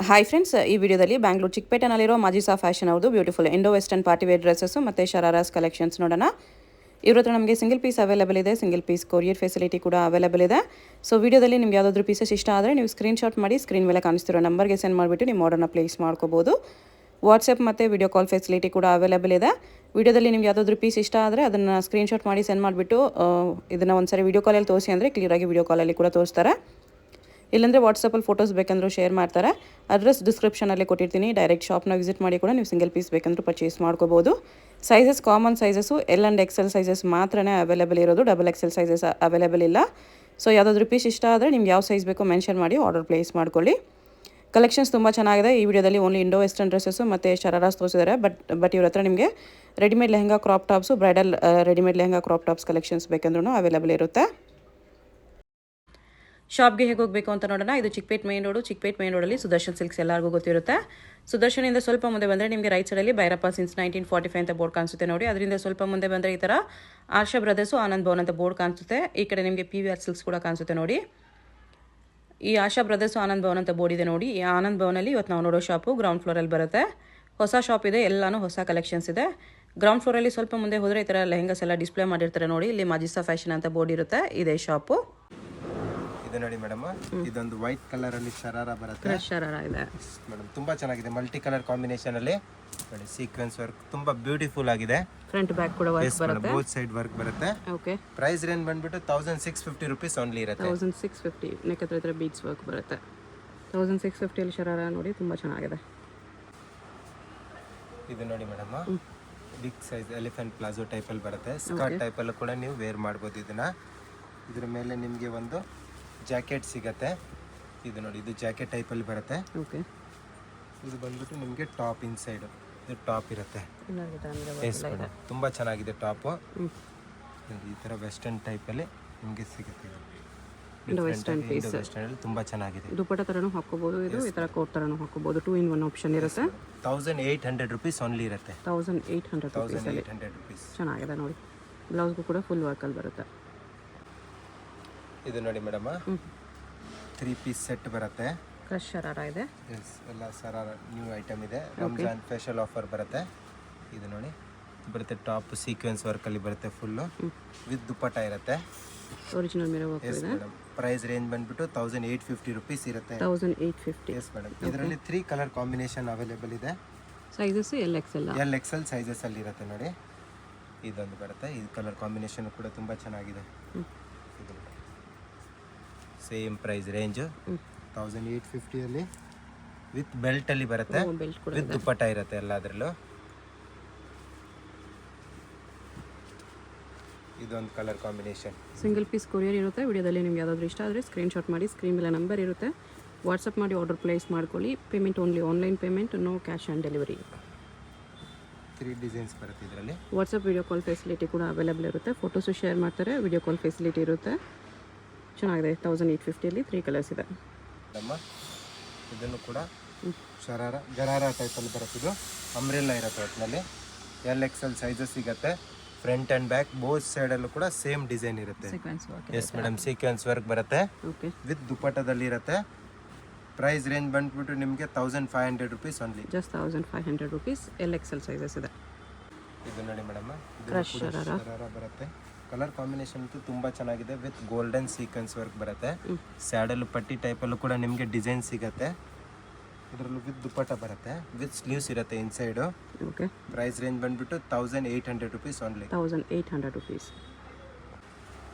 Hi friends, ಈ ವಿಡಿಯೋದಲ್ಲಿ ಬ್ಯಾಂಗ್ಳೂರು ಚಿಕ್ಕಪೇಟೆನಲ್ಲಿರೋ ಮಾಜಿಸಾ ಫ್ಯಾಷನ್ ಅವ್ರದ್ದು beautiful Indo western party wear dresses ಮತ್ತು ಶರಾರಾಸ್ ಕಲೆಕ್ಷನ್ಸ್ ನೋಡೋಣ. ಇವ್ರ ಹತ್ರ ನಮಗೆ ಸಿಂಗಲ್ ಪೀಸ್ ಅವೈಲೇಬಲ್ ಇದೆ, ಸಿಂಗಲ್ ಪೀಸ್ ಕೊರಿಯರ್ ಫೆಸಿಲಿಟಿ ಕೂಡ ಅವೈಲೇಬಲ್ ಇದೆ. ಸೊ ವಿಡಿಯೋದಲ್ಲಿ ನಿಮ್ಗೆ ಯಾವುದಾದ್ರೂ ಪೀಸಸ್ ಇಷ್ಟ ಆದರೆ ನೀವು ಸ್ಕ್ರೀನ್ಶಾಟ್ ಮಾಡಿ ಸ್ಕ್ರೀನ್ ಮೇಲೆ ಕಾಣಿಸ್ತಿರೋ ನಂಬರ್ಗೆ ಸೆಂಡ್ ಮಾಡಿಬಿಟ್ಟು ನಿಮ್ಮ ಆರ್ಡರ್ನ ಪ್ಲೇಸ್ ಮಾಡ್ಕೋಬೋದು. ವಾಟ್ಸಪ್ ಮತ್ತು ವಿಡಿಯೋ ಕಾಲ್ ಫೆಸಿಲಿಟಿ ಕೂಡ ಅವೈಲೇಬಲ್ ಇದೆ. ವಿಡಿಯೋದಲ್ಲಿ ನಿಮ್ಗೆ ಯಾವುದಾದ್ರೂ ಪೀಸ್ ಇಷ್ಟ ಆದರೆ ಅದನ್ನು ಸ್ಕ್ರೀನ್ಶಾಟ್ ಮಾಡಿ ಸೆಂಡ್ ಮಾಡಿಬಿಟ್ಟು ಇದನ್ನು ಒಂದ್ಸರಿ ವಿಡಿಯೋ ಕಾಲಲ್ಲಿ ತೋರಿಸಿ ಅಂದರೆ ಕ್ಲಿಯರಾಗಿ ವಿಡಿಯೋ ಕಾಲಲ್ಲಿ ಕೂಡ ತೋರಿಸ್ತಾರೆ. ಇಲ್ಲಾಂದರೆ ವಾಟ್ಸಪ್ಪಲ್ಲಿ ಫೋಟೋಸ್ ಬೇಕಂದ್ರೂ ಶೇರ್ ಮಾಡ್ತಾರೆ. ಅಡ್ರೆಸ್ ಡಿಸ್ಕ್ರಿಪ್ಷನಲ್ಲಿ ಕೊಟ್ಟಿರ್ತೀನಿ. ಡೈರೆಕ್ಟ್ ಶಾಪ್ನ ವಿಸಿಟ್ ಮಾಡಿ ಕೂಡ ನೀವು ಸಿಂಗಲ್ ಪೀಸ್ ಬೇಕಂದ್ರೂ ಪರ್ಚೇಸ್ ಮಾಡ್ಕೋಬೋದು. Sizes common sizes L and Excel sizes ಮಾತ್ರನೇ ಅವೈಲೇಬಲ್ ಇರೋದು, ಡಬಲ್ ಎಕ್ಸೆಲ್ ಸೈಜಸ್ ಅವೈಲೇಬಲ್ ಇಲ್ಲ. ಸೊ ಯಾವುದಾದ್ರೂ ಪೀಸ್ ಇಷ್ಟ ಆದರೆ ನಿಮ್ಗೆ ಯಾವ ಸೈಜ್ ಬೇಕೋ ಮೆನ್ಷನ್ ಮಾಡಿ ಆರ್ಡರ್ ಪ್ಲೇಸ್ ಮಾಡ್ಕೊಳ್ಳಿ. ಕಲೆಕ್ಷನ್ಸ್ ತುಂಬ ಚೆನ್ನಾಗಿದೆ. ಈ ವಿಡಿಯೋದಲ್ಲಿ ಓನ್ಲಿ ಇಂಡೋ ವೆಸ್ಟರ್ನ್ ಡ್ರೆಸ್ಸಸ್ಸು ಮತ್ತು ಶರಾರಾಸ್ ತೋರಿಸಿದ್ದಾರೆ. ಬಟ್ ಇವ್ರ ಹತ್ರ ನಿಮಗೆ readymade lehenga crop tops, bridal readymade lehenga crop tops collections ಬೇಕಂದ್ರೂ ಅವೈಲೇಬಲ್ ಇರುತ್ತೆ. ಶಾಪ್ಗೆ ಹೇಗೆ ಹೋಗಬೇಕು ಅಂತ ನೋಡೋಣ. ಇದು ಚಿಕ್ಕಪೇಟ್ ಮೇನ್ ರೋಡಲ್ಲಿ ಸುದರ್ಶನ್ ಸಿಲ್ಕ್ಸ್ ಎಲ್ಲರಿಗೂ ಗೊತ್ತಿರುತ್ತೆ. ಸುದರ್ಶನಿಂದ ಸ್ವಲ್ಪ ಮುಂದೆ ಬಂದರೆ ನಿಮಗೆ ರೈಟ್ ಸೈಡಲ್ಲಿ ಭೈರಪ್ಪ ಸಿನ್ಸ್ 1945 ಅಂತ ಬೋರ್ಡ್ ಕಾಣಿಸುತ್ತೆ ನೋಡಿ. ಅದರಿಂದ ಸ್ವಲ್ಪ ಮುಂದೆ ಬಂದರೆ ಈ ಥರ ಆಶಾ ಬ್ರದರ್ಸು ಆನಂದ್ ಭವನ್ ಅಂತ ಬೋರ್ಡ್ ಕಾಣಿಸುತ್ತೆ. ಈ ಕಡೆ ನಿಮಗೆ PVR ಸಿಲ್ಕ್ಸ್ ಕೂಡ ಕಾಣಿಸುತ್ತೆ ನೋಡಿ. ಈ ಆಶಾ ಬ್ರದರ್ಸು ಆನಂದ್ ಭವನ್ ಅಂತ ಬೋರ್ಡ್ ಇದೆ ನೋಡಿ. ಈ ಆನಂದ್ ಭವನಲ್ಲಿ ಇವತ್ತು ನಾವು ನೋಡೋ ಶಾಪು ಗ್ರೌಂಡ್ ಫ್ಲೋರಲ್ಲಿ ಬರುತ್ತೆ. ಹೊಸ ಶಾಪ್ ಇದೆ, ಎಲ್ಲಾನು ಹೊಸ ಕಲೆಕ್ಷನ್ಸ್ ಇದೆ. ಗ್ರೌಂಡ್ ಫ್ಲೋರಲ್ಲಿ ಸ್ವಲ್ಪ ಮುಂದೆ ಹೋದರೆ ಈ ಥರ ಲೆಹಂಗಾಸ್ ಎಲ್ಲ ಡಿಸ್ಪ್ಲೇ ಮಾಡಿರ್ತಾರೆ ನೋಡಿ. ಇಲ್ಲಿ ಮಾಜಿಸಾ ಫ್ಯಾಷನ್ ಅಂತ ಬೋರ್ಡ್ ಇರುತ್ತೆ. ಇದೇ ಶಾಪು. ಇದು ನೋಡಿ ಮೇಡಮ್, ಇದೊಂದು ವೈಟ್ ಕಲರ್ ಅಲ್ಲಿ ಶರಾರ ಬರುತ್ತೆ. ಶರಾರ ಇದೆ ಮೇಡಮ್, ತುಂಬಾ ಚೆನ್ನಾಗಿದೆ. ಮಲ್ಟಿ ಕಲರ್ ಕಾಂಬಿನೇಷನ್ ಅಲ್ಲಿ ನೋಡಿ, ಸೀಕ್ವೆನ್ಸ್ ವರ್ಕ್ ತುಂಬಾ ಬ್ಯೂಟಿಫುಲ್ ಆಗಿದೆ. ಫ್ರಂಟ್ ಬ್ಯಾಕ್ ಕೂಡ ವರ್ಕ್ ಬರುತ್ತೆ, ಬೋತ್ ಸೈಡ್ ವರ್ಕ್ ಬರುತ್ತೆ. ಓಕೆ. ಪ್ರೈಸ್ ರೇಂಜ್ ಬಂದ್ಬಿಟ್ಟು 1650 ರೂಪೀಸ್ ಓನ್ಲಿ ಇರುತ್ತೆ. 1650 ನೆಕ್ ಹತ್ರ ಬೀಡ್ಸ್ ವರ್ಕ್ ಬರುತ್ತೆ. 1650 ಅಲ್ಲಿ ಶರಾರ ನೋಡಿ, ತುಂಬಾ ಚೆನ್ನಾಗಿದೆ. ಇದು ನೋಡಿ madam, big size elephant palazzo type ಅಲ್ಲಿ ಬರುತ್ತೆ. ಸ್ಕರ್ಟ್ ಟೈಪ್ ಅಲ್ಲೂ ಕೂಡ ನೀವು ವೇರ್ ಮಾಡ್ಬೋದು ಇದನ್ನ. ಇದ್ರ ಮೇಲೆ ನಿಮಗೆ ಒಂದು ಜಾಕೆಟ್ ಸಿಗತ್ತೆ. ಇದು ನೋಡಿ, ಇದು ಜಾಕೆಟ್ ಟೈಪ್ ಅಲ್ಲಿ ಬರುತ್ತೆ. ಓಕೆ. ಇದು ಬಂದ್ಬಿಟ್ಟು ನಿಮಗೆ ಟಾಪ್ ಇನ್ಸೈಡ್ ಇದು ಟಾಪ್ ಇರುತ್ತೆ. ತುಂಬಾ ಚೆನ್ನಾಗಿದೆ ಟಾಪ್. ಈ ತರ ವೆಸ್ಟರ್ನ್ ಟೈಪ್ ಅಲ್ಲಿ ನಿಮಗೆ ಸಿಗುತ್ತೆ. ವೆಸ್ಟರ್ನ್ ಪೀಸ್ ತುಂಬಾ ಚೆನ್ನಾಗಿದೆ. ದುಪಟ್ಟ ತರನು ಹಾಕೋಬಹುದು, ಇದು ಈ ತರ ಕೋಟ್ ತರನು ಹಾಕೋಬಹುದು. 2 in 1 ಆಪ್ಷನ್ ಇರುತ್ತೆ. 1800 ರೂಪೀಸ್ ಓನ್ಲಿ ಇರುತ್ತೆ. 1800 ರೂಪೀಸ್ ಚೆನ್ನಾಗಿದೆ ನೋಡಿ. ಬ್ಲೌಸ್ಗೂ ಕೂಡ ಫುಲ್ ವರ್ಕ್ ಅಲ್ಲಿ ಬರುತ್ತೆ. ಇದು ನೋಡಿ ಮೇಡಮ್, 3 ಪೀಸ್ ಸೆಟ್ ಬರುತ್ತೆ. ಕ್ರಶ್ ಶರಾರ ಇದೆ. ಎಲ್ಲ ಶರಾರ ನ್ಯೂ ಐಟಮ್ ಇದೆ. ರಂಜಾನ್ ಸ್ಪೆಷಲ್ ಆಫರ್ ಬರುತ್ತೆ. ಇದು ನೋಡಿ ಬರುತ್ತೆ, ಟಾಪ್ ಸೀಕ್ವೆನ್ಸ್ ವರ್ಕ್ ಅಲ್ಲಿ ಬರುತ್ತೆ ಫುಲ್ ವಿತ್ ದುಪಟ್ಟ ಇರುತ್ತೆ. ಒರಿಜಿನಲ್ ಮಿರರ್ ವರ್ಕ್ ಇದೆ. ಪ್ರೈಸ್ ರೇಂಜ್ ಬಂದ್ಬಿಟ್ಟು 1850 ರೂಪೀಸ್ ಇರುತ್ತೆ. 1850. Yes madam. ಇದರಲ್ಲಿ 3 ಕಲರ್ ಕಾಂಬಿನೇಷನ್ ಅವೈಲೇಬಲ್ ಇದೆ. ಸೈಜಸ್ ಎಲ್ ಎಕ್ಸೆಲ್ ಸೈಜಸ್ ಅಲ್ಲಿ ಇರುತ್ತೆ ನೋಡಿ. ಇದೊಂದು ಬರುತ್ತೆ. ಈ ಕಲರ್ ಕಾಂಬಿನೇಷನ್ ಕೂಡ ತುಂಬಾ ಚೆನ್ನಾಗಿದೆ. ಸೇಮ್ ಪ್ರೈಸ್ ರೇಂಜ್ 1850 ಅಲ್ಲಿ ವಿತ್ ಬೆಲ್ಟ್ ಅಲ್ಲಿ ಬರುತ್ತೆ. ವಿತ್ ದುಪಟ್ಟ ಇರುತ್ತೆ ಎಲ್ಲದರಲ್ಲೂ. ಇದೊಂದು colour combination. Single piece courier ಇರುತ್ತೆ. ವಿಡಿಯೋದಲ್ಲಿ ನಿಮ್ಗೆ ಯಾವುದಾದ್ರೂ ಇಷ್ಟ ಆದರೆ ಸ್ಕ್ರೀನ್ಶಾಟ್ ಮಾಡಿ ಸ್ಕ್ರೀನ್ ಮೇಲೆ ನಂಬರ್ ಇರುತ್ತೆ, ವಾಟ್ಸಪ್ ಮಾಡಿ ಆರ್ಡರ್ ಪ್ಲೇಸ್ ಮಾಡ್ಕೊಳ್ಳಿ. Payment only online payment, no cash on delivery. 3 designs ಬರುತ್ತೆ ಇದರಲ್ಲಿ. ವಾಟ್ಸಪ್ ವಿಡಿಯೋ ಕಾಲ್ ಫೆಸಿಲಿಟಿ ಕೂಡ ಅವೈಲೇಬಲ್ ಇರುತ್ತೆ. ಫೋಟೋಸು ಶೇರ್ ಮಾಡ್ತಾರೆ, ವಿಡಿಯೋ ಕಾಲ್ ಫೆಸಿಲಿಟಿ ಇರುತ್ತೆ. ಚೆನ್ನಾಗಿದೆ. 1850 ಅಲ್ಲಿ 3 ಕಲರ್ಸ್ ಇದೆ. ಇದನ್ನು ಕೂಡ ಶರಾರ ಗರಾರ ಟೈಪಲ್ಲಿ ಬರುತ್ತೆ. ಇದು ಅಂಬ್ರೆಲ್ಲಾ ಇರುತ್ತೆ ಒಟ್ಟಿನಲ್ಲಿ. XL ಸೈಜಸ್ ಸಿಗುತ್ತೆ. ಫ್ರಂಟ್ ಆ್ಯಂಡ್ ಬ್ಯಾಕ್ ಬೋತ್ ಸೈಡಲ್ಲೂ ಕೂಡ ಸೇಮ್ ಡಿಸೈನ್ ಇರುತ್ತೆ. ಎಸ್ ಮೇಡಮ್, ಸೀಕ್ವೆನ್ಸ್ ವರ್ಕ್ ಬರುತ್ತೆ ವಿತ್ ದುಪಟ್ಟದಲ್ಲಿ ಇರುತ್ತೆ. ಪ್ರೈಸ್ ರೇಂಜ್ ಬಂದ್ಬಿಟ್ಟು ನಿಮಗೆ 1500 rupees only. Just 1500 rupees. XL sizes ಇದೆ. ಇದು ನೋಡಿ ಮೇಡಮ್, ಶರಾರ ಬರುತ್ತೆ. ಕಲರ್ ಕಾಂಬಿನೇಷನ್ ಅಂತೂ ತುಂಬ ಚೆನ್ನಾಗಿದೆ. ವಿತ್ ಗೋಲ್ಡನ್ ಸೀಕ್ವೆನ್ಸ್ ವರ್ಕ್ ಬರುತ್ತೆ. ಸ್ಯಾಡಲ್ ಪಟ್ಟಿ ಟೈಪಲ್ಲೂ ಕೂಡ ನಿಮಗೆ ಡಿಸೈನ್ ಸಿಗುತ್ತೆ. ಇದರಲ್ಲೂ ವಿತ್ ದುಪಟ್ಟ ಬರುತ್ತೆ, ವಿತ್ ಸ್ಲೀವ್ಸ್ ಇರುತ್ತೆ ಇನ್ಸೈಡು. ಓಕೆ. ಪ್ರೈಸ್ ರೇಂಜ್ ಬಂದ್ಬಿಟ್ಟು 1800 ರೂಪೀಸ್ ಓನ್ಲಿ. 1800 ರೂಪೀಸ್.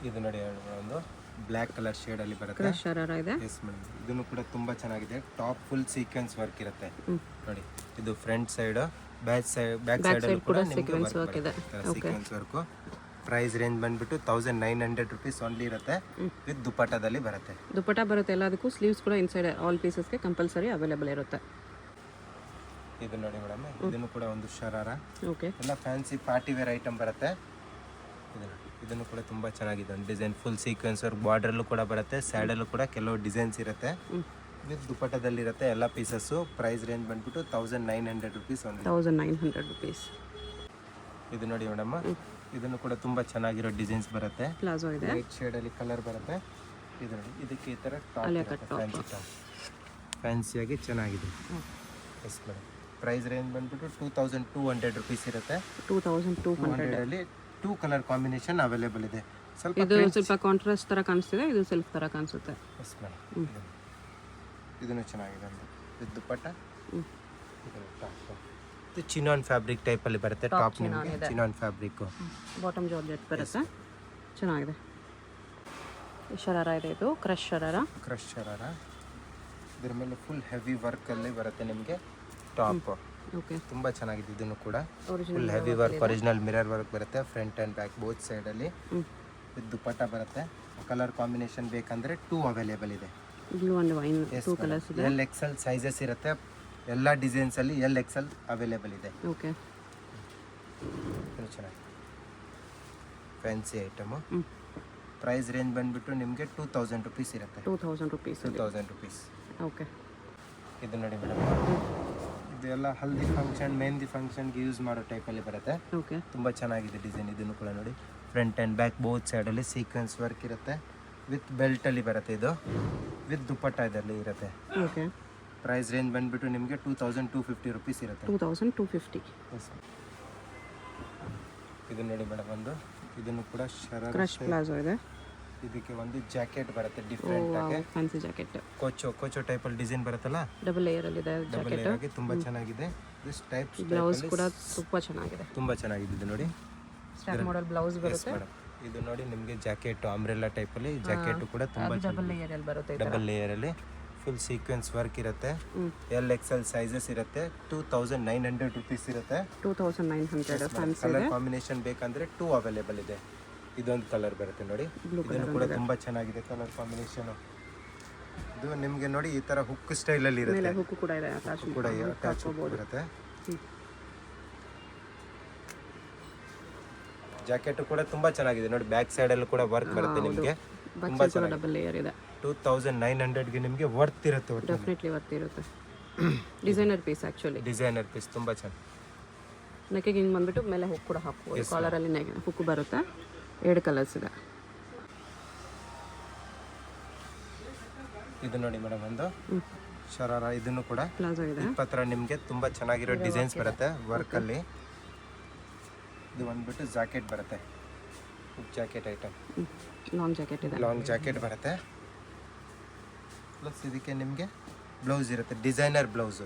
ಇದು ನೋಡಿ, ಒಂದು ಬ್ಲ್ಯಾಕ್ ಕಲರ್ ಶೇಡ್ ಅಲ್ಲಿ ಬರುತ್ತೆ. ಶರಾರ ಇದೆ. ಎಸ್ ಮೇಡಮ್, ಇದನ್ನು ಕೂಡ ತುಂಬ ಚೆನ್ನಾಗಿದೆ. ಟಾಪ್ ಫುಲ್ ಸೀಕ್ವೆನ್ಸ್ ವರ್ಕ್ ಇರುತ್ತೆ ನೋಡಿ. ಇದು ಫ್ರಂಟ್ ಸೈಡ್, ಬ್ಯಾಕ್ ಸೈಡ್ ಕೂಡ ಸೀಕ್ವೆನ್ಸ್ ವರ್ಕ್ ಇದೆ. Sequence work. ಪ್ರೈಸ್ ರೇಂಜ್ ಬಂದ್ಬಿಟ್ಟು 1900 ರೂಪೀಸ್ ಓನ್ಲಿ ಇರುತ್ತೆ. ವಿತ್ ದುಪಟ್ಟದಲ್ಲಿ ಬರುತ್ತೆ. ದುಪಟ್ಟ ಬರುತ್ತೆ ಎಲ್ಲದಕ್ಕೂ. ಸ್ಲೀವ್ಸ್ ಕೂಡ ಇನ್ಸೈಡ್ ಆಲ್ ಪೀಸಸ್ಗೆ ಕಂಪಲ್ಸರಿ ಅವೈಲೇಬಲ್ ಇರುತ್ತೆ. ಇದು ನೋಡಿ ಮೇಡಮ್, ಇದನ್ನು ಕೂಡ ಒಂದು ಶರಾರ. ಓಕೆ. ಎಲ್ಲ ಫ್ಯಾನ್ಸಿ ಪಾರ್ಟಿ ವೇರ್ ಐಟಮ್ ಬರುತ್ತೆ. ಇದನ್ನು ಕೂಡ ತುಂಬ ಚೆನ್ನಾಗಿದೆ. ಒಂದು ಡಿಸೈನ್ ಫುಲ್ ಸೀಕ್ವೆನ್ಸ್ ವರ್ಕ್, ಬಾರ್ಡ್ರಲ್ಲೂ ಕೂಡ ಬರುತ್ತೆ. ಸ್ಯಾಡಲ್ಲೂ ಕೂಡ ಕೆಲವು ಡಿಸೈನ್ಸ್ ಇರುತ್ತೆ. ವಿತ್ ದುಪಟ್ಟದಲ್ಲಿ ಇರುತ್ತೆ ಎಲ್ಲ ಪೀಸಸ್ಸು. ಪ್ರೈಸ್ ರೇಂಜ್ ಬಂದ್ಬಿಟ್ಟು 1900 ರೂಪೀಸ್ ಓನ್ಲಿ. 1900 ರೂಪೀಸ್. ಇದು ನೋಡಿ ಮೇಡಮ್, ಇದನ್ನು ಕೂಡ ತುಂಬಾ ಚೆನ್ನಾಗಿರೋ ಡಿಸೈನ್ಸ್ ಬರುತ್ತೆ. ಪ್ಲಾಜೋ ಇದೆ. ವೈಟ್ ಶೇಡ್ ಅಲ್ಲಿ ಕಲರ್ ಬರುತ್ತೆ. ಇದು ನೋಡಿ, ಇದಕ್ಕೆ ಈ ತರ ಟಾಪ್ ಫ್ಯಾನ್ಸಿಯಾಗಿ ಚೆನ್ನಾಗಿದೆ. Yes madam. ಪ್ರೈಸ್ ರೇಂಜ್ ಬಂದ್ಬಿಟ್ಟು 2200 ರುಪೀಸ್ ಇರುತ್ತೆ. 2200. ಅಲ್ಲಿ 2 ಕಲರ್ ಕಾಂಬಿನೇಷನ್ ಅವೈಲೇಬಲ್ ಇದೆ. ಸ್ವಲ್ಪ ಇದು ಸ್ವಲ್ಪ ಕಾಂಟ್ರಾಸ್ಟ್ ಥರ ಕಾಣಿಸ್ತಿದೆ, ಇದು ಸೆಲ್ಫ್ ಥರ ಕಾಣಿಸುತ್ತೆ. Yes madam. ಇದನ್ನು ಚೆನ್ನಾಗಿದೆ ಅಂತ. ಇದು ದುಪ್ಪಟ್ಟ, ಇದು ಚಿನಾನ್ ಫ್ಯಾಬ್ರಿಕ್ ಟೈಪಲ್ಲಿ ಬರುತ್ತೆ. ಟಾಪ್ ನಿಮಗೆ ಚಿನಾನ್ ಫ್ಯಾಬ್ರಿಕ್ಕು, ಬಾಟಮ್ ಜಾರ್ಜೆಟ್ ಬರುತ್ತೆ, ಚೆನ್ನಾಗಿದೆ. ಶರಾರ ಇದೆ, ಇದು ಕ್ರಶ್ ಶರಾರ. ಇದ್ರ ಮೇಲೆ ಫುಲ್ ಹೆವಿ ವರ್ಕಲ್ಲಿ ಬರುತ್ತೆ ನಿಮಗೆ ಟಾಪ್. ಓಕೆ, ತುಂಬ ಚೆನ್ನಾಗಿದೆ. ಇದನ್ನು ಕೂಡ full heavy work, original mirror work ಬರುತ್ತೆ ಫ್ರಂಟ್ ಆ್ಯಂಡ್ ಬ್ಯಾಕ್ ಬೋತ್ ಸೈಡಲ್ಲಿ. ಇದು ದುಪ್ಪಟ್ಟ ಬರುತ್ತೆ. ಕಲರ್ ಕಾಂಬಿನೇಷನ್ ಬೇಕಂದರೆ 2 ಅವೈಲೇಬಲ್ ಇದೆ. ಬ್ಲೂ ಆ್ಯಂಡ್ ವೈನ್ 2 ಕಲರ್ಸ್ ಇದೆ. XL ಸೈಜಸ್ ಇರುತ್ತೆ. ಎಲ್ಲ ಡಿಸೈನ್ಸಲ್ಲಿ XL ಅವೈಲೇಬಲ್ ಇದೆ. ಓಕೆ, ಚೆನ್ನಾಗಿ ಫ್ಯಾನ್ಸಿ ಐಟಮು. ಪ್ರೈಸ್ ರೇಂಜ್ ಬಂದುಬಿಟ್ಟು ನಿಮಗೆ 2000 ರುಪೀಸ್ ಇರುತ್ತೆ. 2000 ರುಪೀಸ್. ಓಕೆ, ಇದು ನೋಡಿ ಮೇಡಮ್, ಇದೆಲ್ಲ ಹಲ್ದಿ ಫಂಕ್ಷನ್, ಮೆಹಂದಿ ಫಂಕ್ಷನ್ಗೆ ಯೂಸ್ ಮಾಡೋ ಟೈಪಲ್ಲಿ ಬರುತ್ತೆ. ಓಕೆ, ತುಂಬ ಚೆನ್ನಾಗಿದೆ ಡಿಸೈನ್. ಇದನ್ನು ಕೂಡ ನೋಡಿ ಫ್ರಂಟ್ ಆ್ಯಂಡ್ ಬ್ಯಾಕ್ ಬೋತ್ ಸೈಡಲ್ಲಿ ಸೀಕ್ವೆನ್ಸ್ ವರ್ಕ್ ಇರುತ್ತೆ. ವಿತ್ ಬೆಲ್ಟಲ್ಲಿ ಬರುತ್ತೆ. ಇದು ವಿತ್ ದುಪ್ಪಟ್ಟ ಇದರಲ್ಲಿ ಇರುತ್ತೆ. ಓಕೆ, ಪ್ರೈಸ್ ರೇಂಜ್ ಬಂದುಬಿಟ್ಟು ನಿಮಗೆ 2250 ರುಪೀಸ್ ಇರುತ್ತೆ. 2250. ಇದು ನೋಡಿ ಮೇಡಮ್, ಇದನ್ನು ಕೂಡ ಕ್ರಶ್ ಪ್ಲಾಜೋ ಇದೆ. ಇದಕ್ಕೆ ಒಂದು ಜಾಕೆಟ್ ಬರುತ್ತೆ ಡಿಫ್ರೆಂಟ್ ಆಗಿ, ಫ್ಯಾನ್ಸಿ ಜಾಕೆಟ್. ಕೋಚೋ ಟೈಪಲ್ಲಿ ಡಿಸೈನ್ ಬರುತ್ತಲ್ಲ, ಡಬಲ್ ಲೇಯರ್ ಅಲ್ಲಿ ಇದೆ ಜಾಕೆಟ್. ಆಗಿ ತುಂಬ ಚೆನ್ನಾಗಿದೆ. ದಿಸ್ ಟೈಪ್ ಬ್ಲೌಸ್ ಕೂಡ ತುಂಬಾ ಚೆನ್ನಾಗಿದೆ. ಇದು ನೋಡಿ ಸ್ಟ್ಯಾಪ್ ಮಾಡೆಲ್ ಬ್ಲೌಸ್ ಬರುತ್ತೆ. ಇದು ನೋಡಿ ನಿಮಗೆ ಜಾಕೆಟ್ ಅಂಬ್ರೆಲ್ಲಾ ಟೈಪಲ್ಲಿ ಜಾಕೆಟ್ ಕೂಡ ತುಂಬಾ ಡಬಲ್ ಲೇಯರ್ ಅಲ್ಲಿ ಬರುತ್ತೆ. ಡಬಲ್ ಲೇಯರ್ ಅಲ್ಲಿ ಫುಲ್ ಸೀಕ್ವೆನ್ಸ್ ವರ್ಕ್ ಇರುತ್ತೆ. XL ಸೈಜಸ್ ಇರುತ್ತೆ. 2900 ರುಪೀಸ್ ಇರುತ್ತೆ. 2900 ಫ್ಯಾನ್ಸಿ. ಕಲರ್ ಕಾಂಬಿನೇಷನ್ ಬೇಕಂದ್ರೆ 2 ಅವೈಲೇಬಲ್ ಇದೆ. ಇದೊಂದು ಕಲರ್ ಬರುತ್ತೆ ನೋಡಿ, ಇದನ್ನು ಕೂಡ ತುಂಬಾ ಚೆನ್ನಾಗಿದೆ ಕಲರ್ ಕಾಂಬಿನೇಷನ್. ಇದು ನಿಮಗೆ ನೋಡಿ ಈ ತರ ಹುಕ್ ಸ್ಟೈಲ್ ಅಲ್ಲಿ ಇರುತ್ತೆ. ಹುಕ್ ಕೂಡ ಇದೆ, ಅಟ್ಯಾಚ್ ಬರುತ್ತೆ. ಜಾಕೆಟ್ ಕೂಡ ತುಂಬಾ ಚೆನ್ನಾಗಿದೆ ನೋಡಿ, ಬ್ಯಾಕ್ ಸೈಡ್ ಅಲ್ಲಿ ಕೂಡ ವರ್ಕ್ ಬರುತ್ತೆ ನಿಮಗೆ. ತುಂಬಾ ಚೆನ್ನಾಗಿ ಡಬಲ್ ಲೇಯರ್ ಇದೆ. 2900 ಗೆ ನಿಮಗೆ ವರ್ತ್ ಇರುತ್ತೆ. ಡೆಫಿನೆಟ್ಲಿ ವರ್ತ್ ಇರುತ್ತೆ. Designer piece, actually designer piece ತುಂಬಾ ಚೆನ್ನಾಗಿ. ನೆಕ್ಕಿಗೆ ಹಿಂಗೆ ಬಂದ್ಬಿಟ್ಟು ಮೇಲೆ ಹುಕ್ ಕೂಡ ಹಾಕ್ಬೋದು. ಕಾಲರ್ ಅಲ್ಲಿ ಹುಕ್ ಬರುತ್ತೆ. 2 ಕಲರ್ಸ್ ಇದೆ. ಇದು ನೋಡಿ ಮೇಡಮ್, ಒಂದು ಶರಾರ. ಇದನ್ನು ಕೂಡ ಪ್ಲಾಜೋ ಇದೆ. ಇಪ್ಪತ್ತರ ನಿಮಗೆ ತುಂಬಾ ಚೆನ್ನಾಗಿರೋ ಡಿಸೈನ್ಸ್ ಬರುತ್ತೆ ವರ್ಕ್ ಅಲ್ಲಿ. ಇದು ಬಂದ್ಬಿಟ್ಟು ಜಾಕೆಟ್ ಬರುತ್ತೆ, ಜಾಕೆಟ್ ಐಟಮ್. ಲಾಂಗ್ ಜಾಕೆಟ್ ಇದೆ. ಲಾಂಗ್ ಜಾಕೆಟ್ ಬರುತ್ತೆ. ಪ್ಲಸ್ ಇದಕ್ಕೆ ನಿಮಗೆ ಬ್ಲೌಸ್ ಇರುತ್ತೆ, ಡಿಸೈನರ್ ಬ್ಲೌಸ್,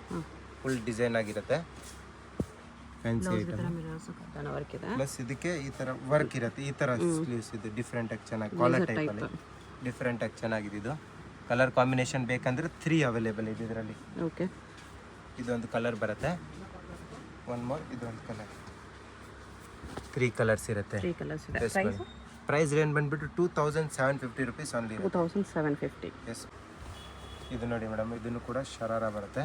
ಫುಲ್ ಡಿಸೈನ್ ಆಗಿರುತ್ತೆ. Fancy item. ಪ್ಲಸ್ ಇದಕ್ಕೆ ಈ ತರ ವರ್ಕ್ ಇರುತ್ತೆ. ಈ ತರ ಸ್ಲೀವ್ಸ್ ಇದು ಡಿಫ್ರೆಂಟ್ ಆಗಿ ಚೆನ್ನಾಗಿ ಕಾಲರ್ ಟೈಪ್ ಅಲ್ಲಿ ಡಿಫ್ರೆಂಟ್ ಆಗಿ ಚೆನ್ನಾಗಿದೆ. ಇದು ಕಲರ್ ಕಾಂಬಿನೇಷನ್ ಬೇಕಂದ್ರೆ 3 ಅವೈಲೇಬಲ್ ಇದೆ ಇದರಲ್ಲಿ. ಓಕೆ, ಇದೊಂದು ಕಲರ್ ಬರುತ್ತೆ, ಒನ್ ಮೋರ್ ಇದೊಂದು ಕಲರ್. 3 ಕಲರ್ಸ್ ಇರುತ್ತೆ. 3 ಕಲರ್ಸ್ ಇದೆ. ಪ್ರೈಸ್ ರೇಂಜ್ ಬಂದ್ಬಿಟ್ಟು 2750 ರುಪೀಸ್ ಓನ್ಲಿ. 2750. ಎಸ್. ಇದು ನೋಡಿ ಮೇಡಮ್, ಇದನ್ನು ಕೂಡ ಶರಾರ ಬರುತ್ತೆ.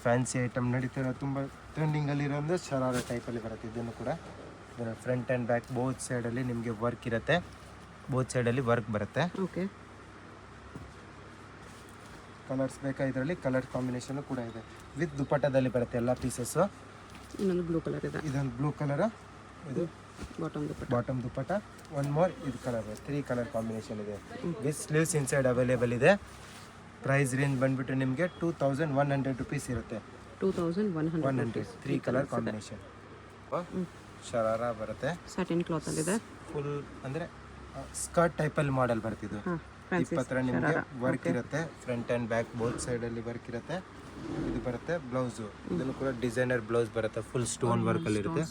ಫ್ಯಾನ್ಸಿ ಐಟಮ್ ನಡೀತಾರೆ, ತುಂಬ ಟ್ರೆಂಡಿಂಗಲ್ಲಿ ಇರೋಂದ್ರೆ ಶರಾರ ಟೈಪಲ್ಲಿ ಬರುತ್ತೆ. ಇದನ್ನು ಕೂಡ ಫ್ರಂಟ್ ಆ್ಯಂಡ್ ಬ್ಯಾಕ್ ಬೋತ್ ಸೈಡಲ್ಲಿ ನಿಮಗೆ ವರ್ಕ್ ಇರುತ್ತೆ. ಬೋತ್ ಸೈಡಲ್ಲಿ ವರ್ಕ್ ಬರುತ್ತೆ. ಓಕೆ, ಕಲರ್ಸ್ ಬೇಕಾ ಇದರಲ್ಲಿ? ಕಲರ್ ಕಾಂಬಿನೇಷನ್ ಕೂಡ ಇದೆ. ವಿತ್ ದುಪ್ಪಟ್ಟದಲ್ಲಿ ಬರುತ್ತೆ ಎಲ್ಲ ಪೀಸಸ್ಸು. ಇನ್ನೊಂದು ಬ್ಲೂ ಕಲರ್ ಇದೆ. ಇದೊಂದು ಬ್ಲೂ ಕಲರ್, ಇದು ಬಾಟಮ್ ದುಪ್ಪಟ್ಟ. ಒನ್ ಮೋರ್ ಇದು ಕಲರ್, 3 ಕಲರ್ ಕಾಂಬಿನೇಷನ್ ಇದೆ. ವಿತ್ ಸ್ಲೀವ್ಸ್ ಇನ್ಸೈಡ್ ಅವೈಲೇಬಲ್ ಇದೆ. ಪ್ರೈಸ್ ರೇಂಜ್ ಬಂದ್ಬಿಟ್ಟು ನಿಮಗೆ 2100 ರುಪೀಸ್ ಇರುತ್ತೆ. 2100. 3 ಕಲರ್ ಕಾಂಬಿನೇಷನ್. ಶರಾರ ಬರುತ್ತೆ, ಸಾಟಿನ್ ಕ್ಲಾತ್ ಅಲ್ಲಿ ಇದೆ. ಫುಲ್ ಅಂದ್ರೆ ಸ್ಕರ್ಟ್ ಟೈಪಲ್ಲಿ ಮಾಡೆಲ್ ಬರ್ತಿದ್ದು. 20 ನಿಮಗೆ ವರ್ಕ್ ಇರುತ್ತೆ. ಫ್ರಂಟ್ ಆ್ಯಂಡ್ ಬ್ಯಾಕ್ ಬೋತ್ ಸೈಡಲ್ಲಿ ವರ್ಕ್ ಇರುತ್ತೆ. ಇದು ಬರುತ್ತೆ ಬ್ಲೌಸು. ಇದನ್ನು ಕೂಡ ಡಿಸೈನರ್ ಬ್ಲೌಸ್ ಬರುತ್ತೆ, ಫುಲ್ ಸ್ಟೋನ್ ವರ್ಕ್ ಅಲ್ಲಿ ಇರುತ್ತೆ.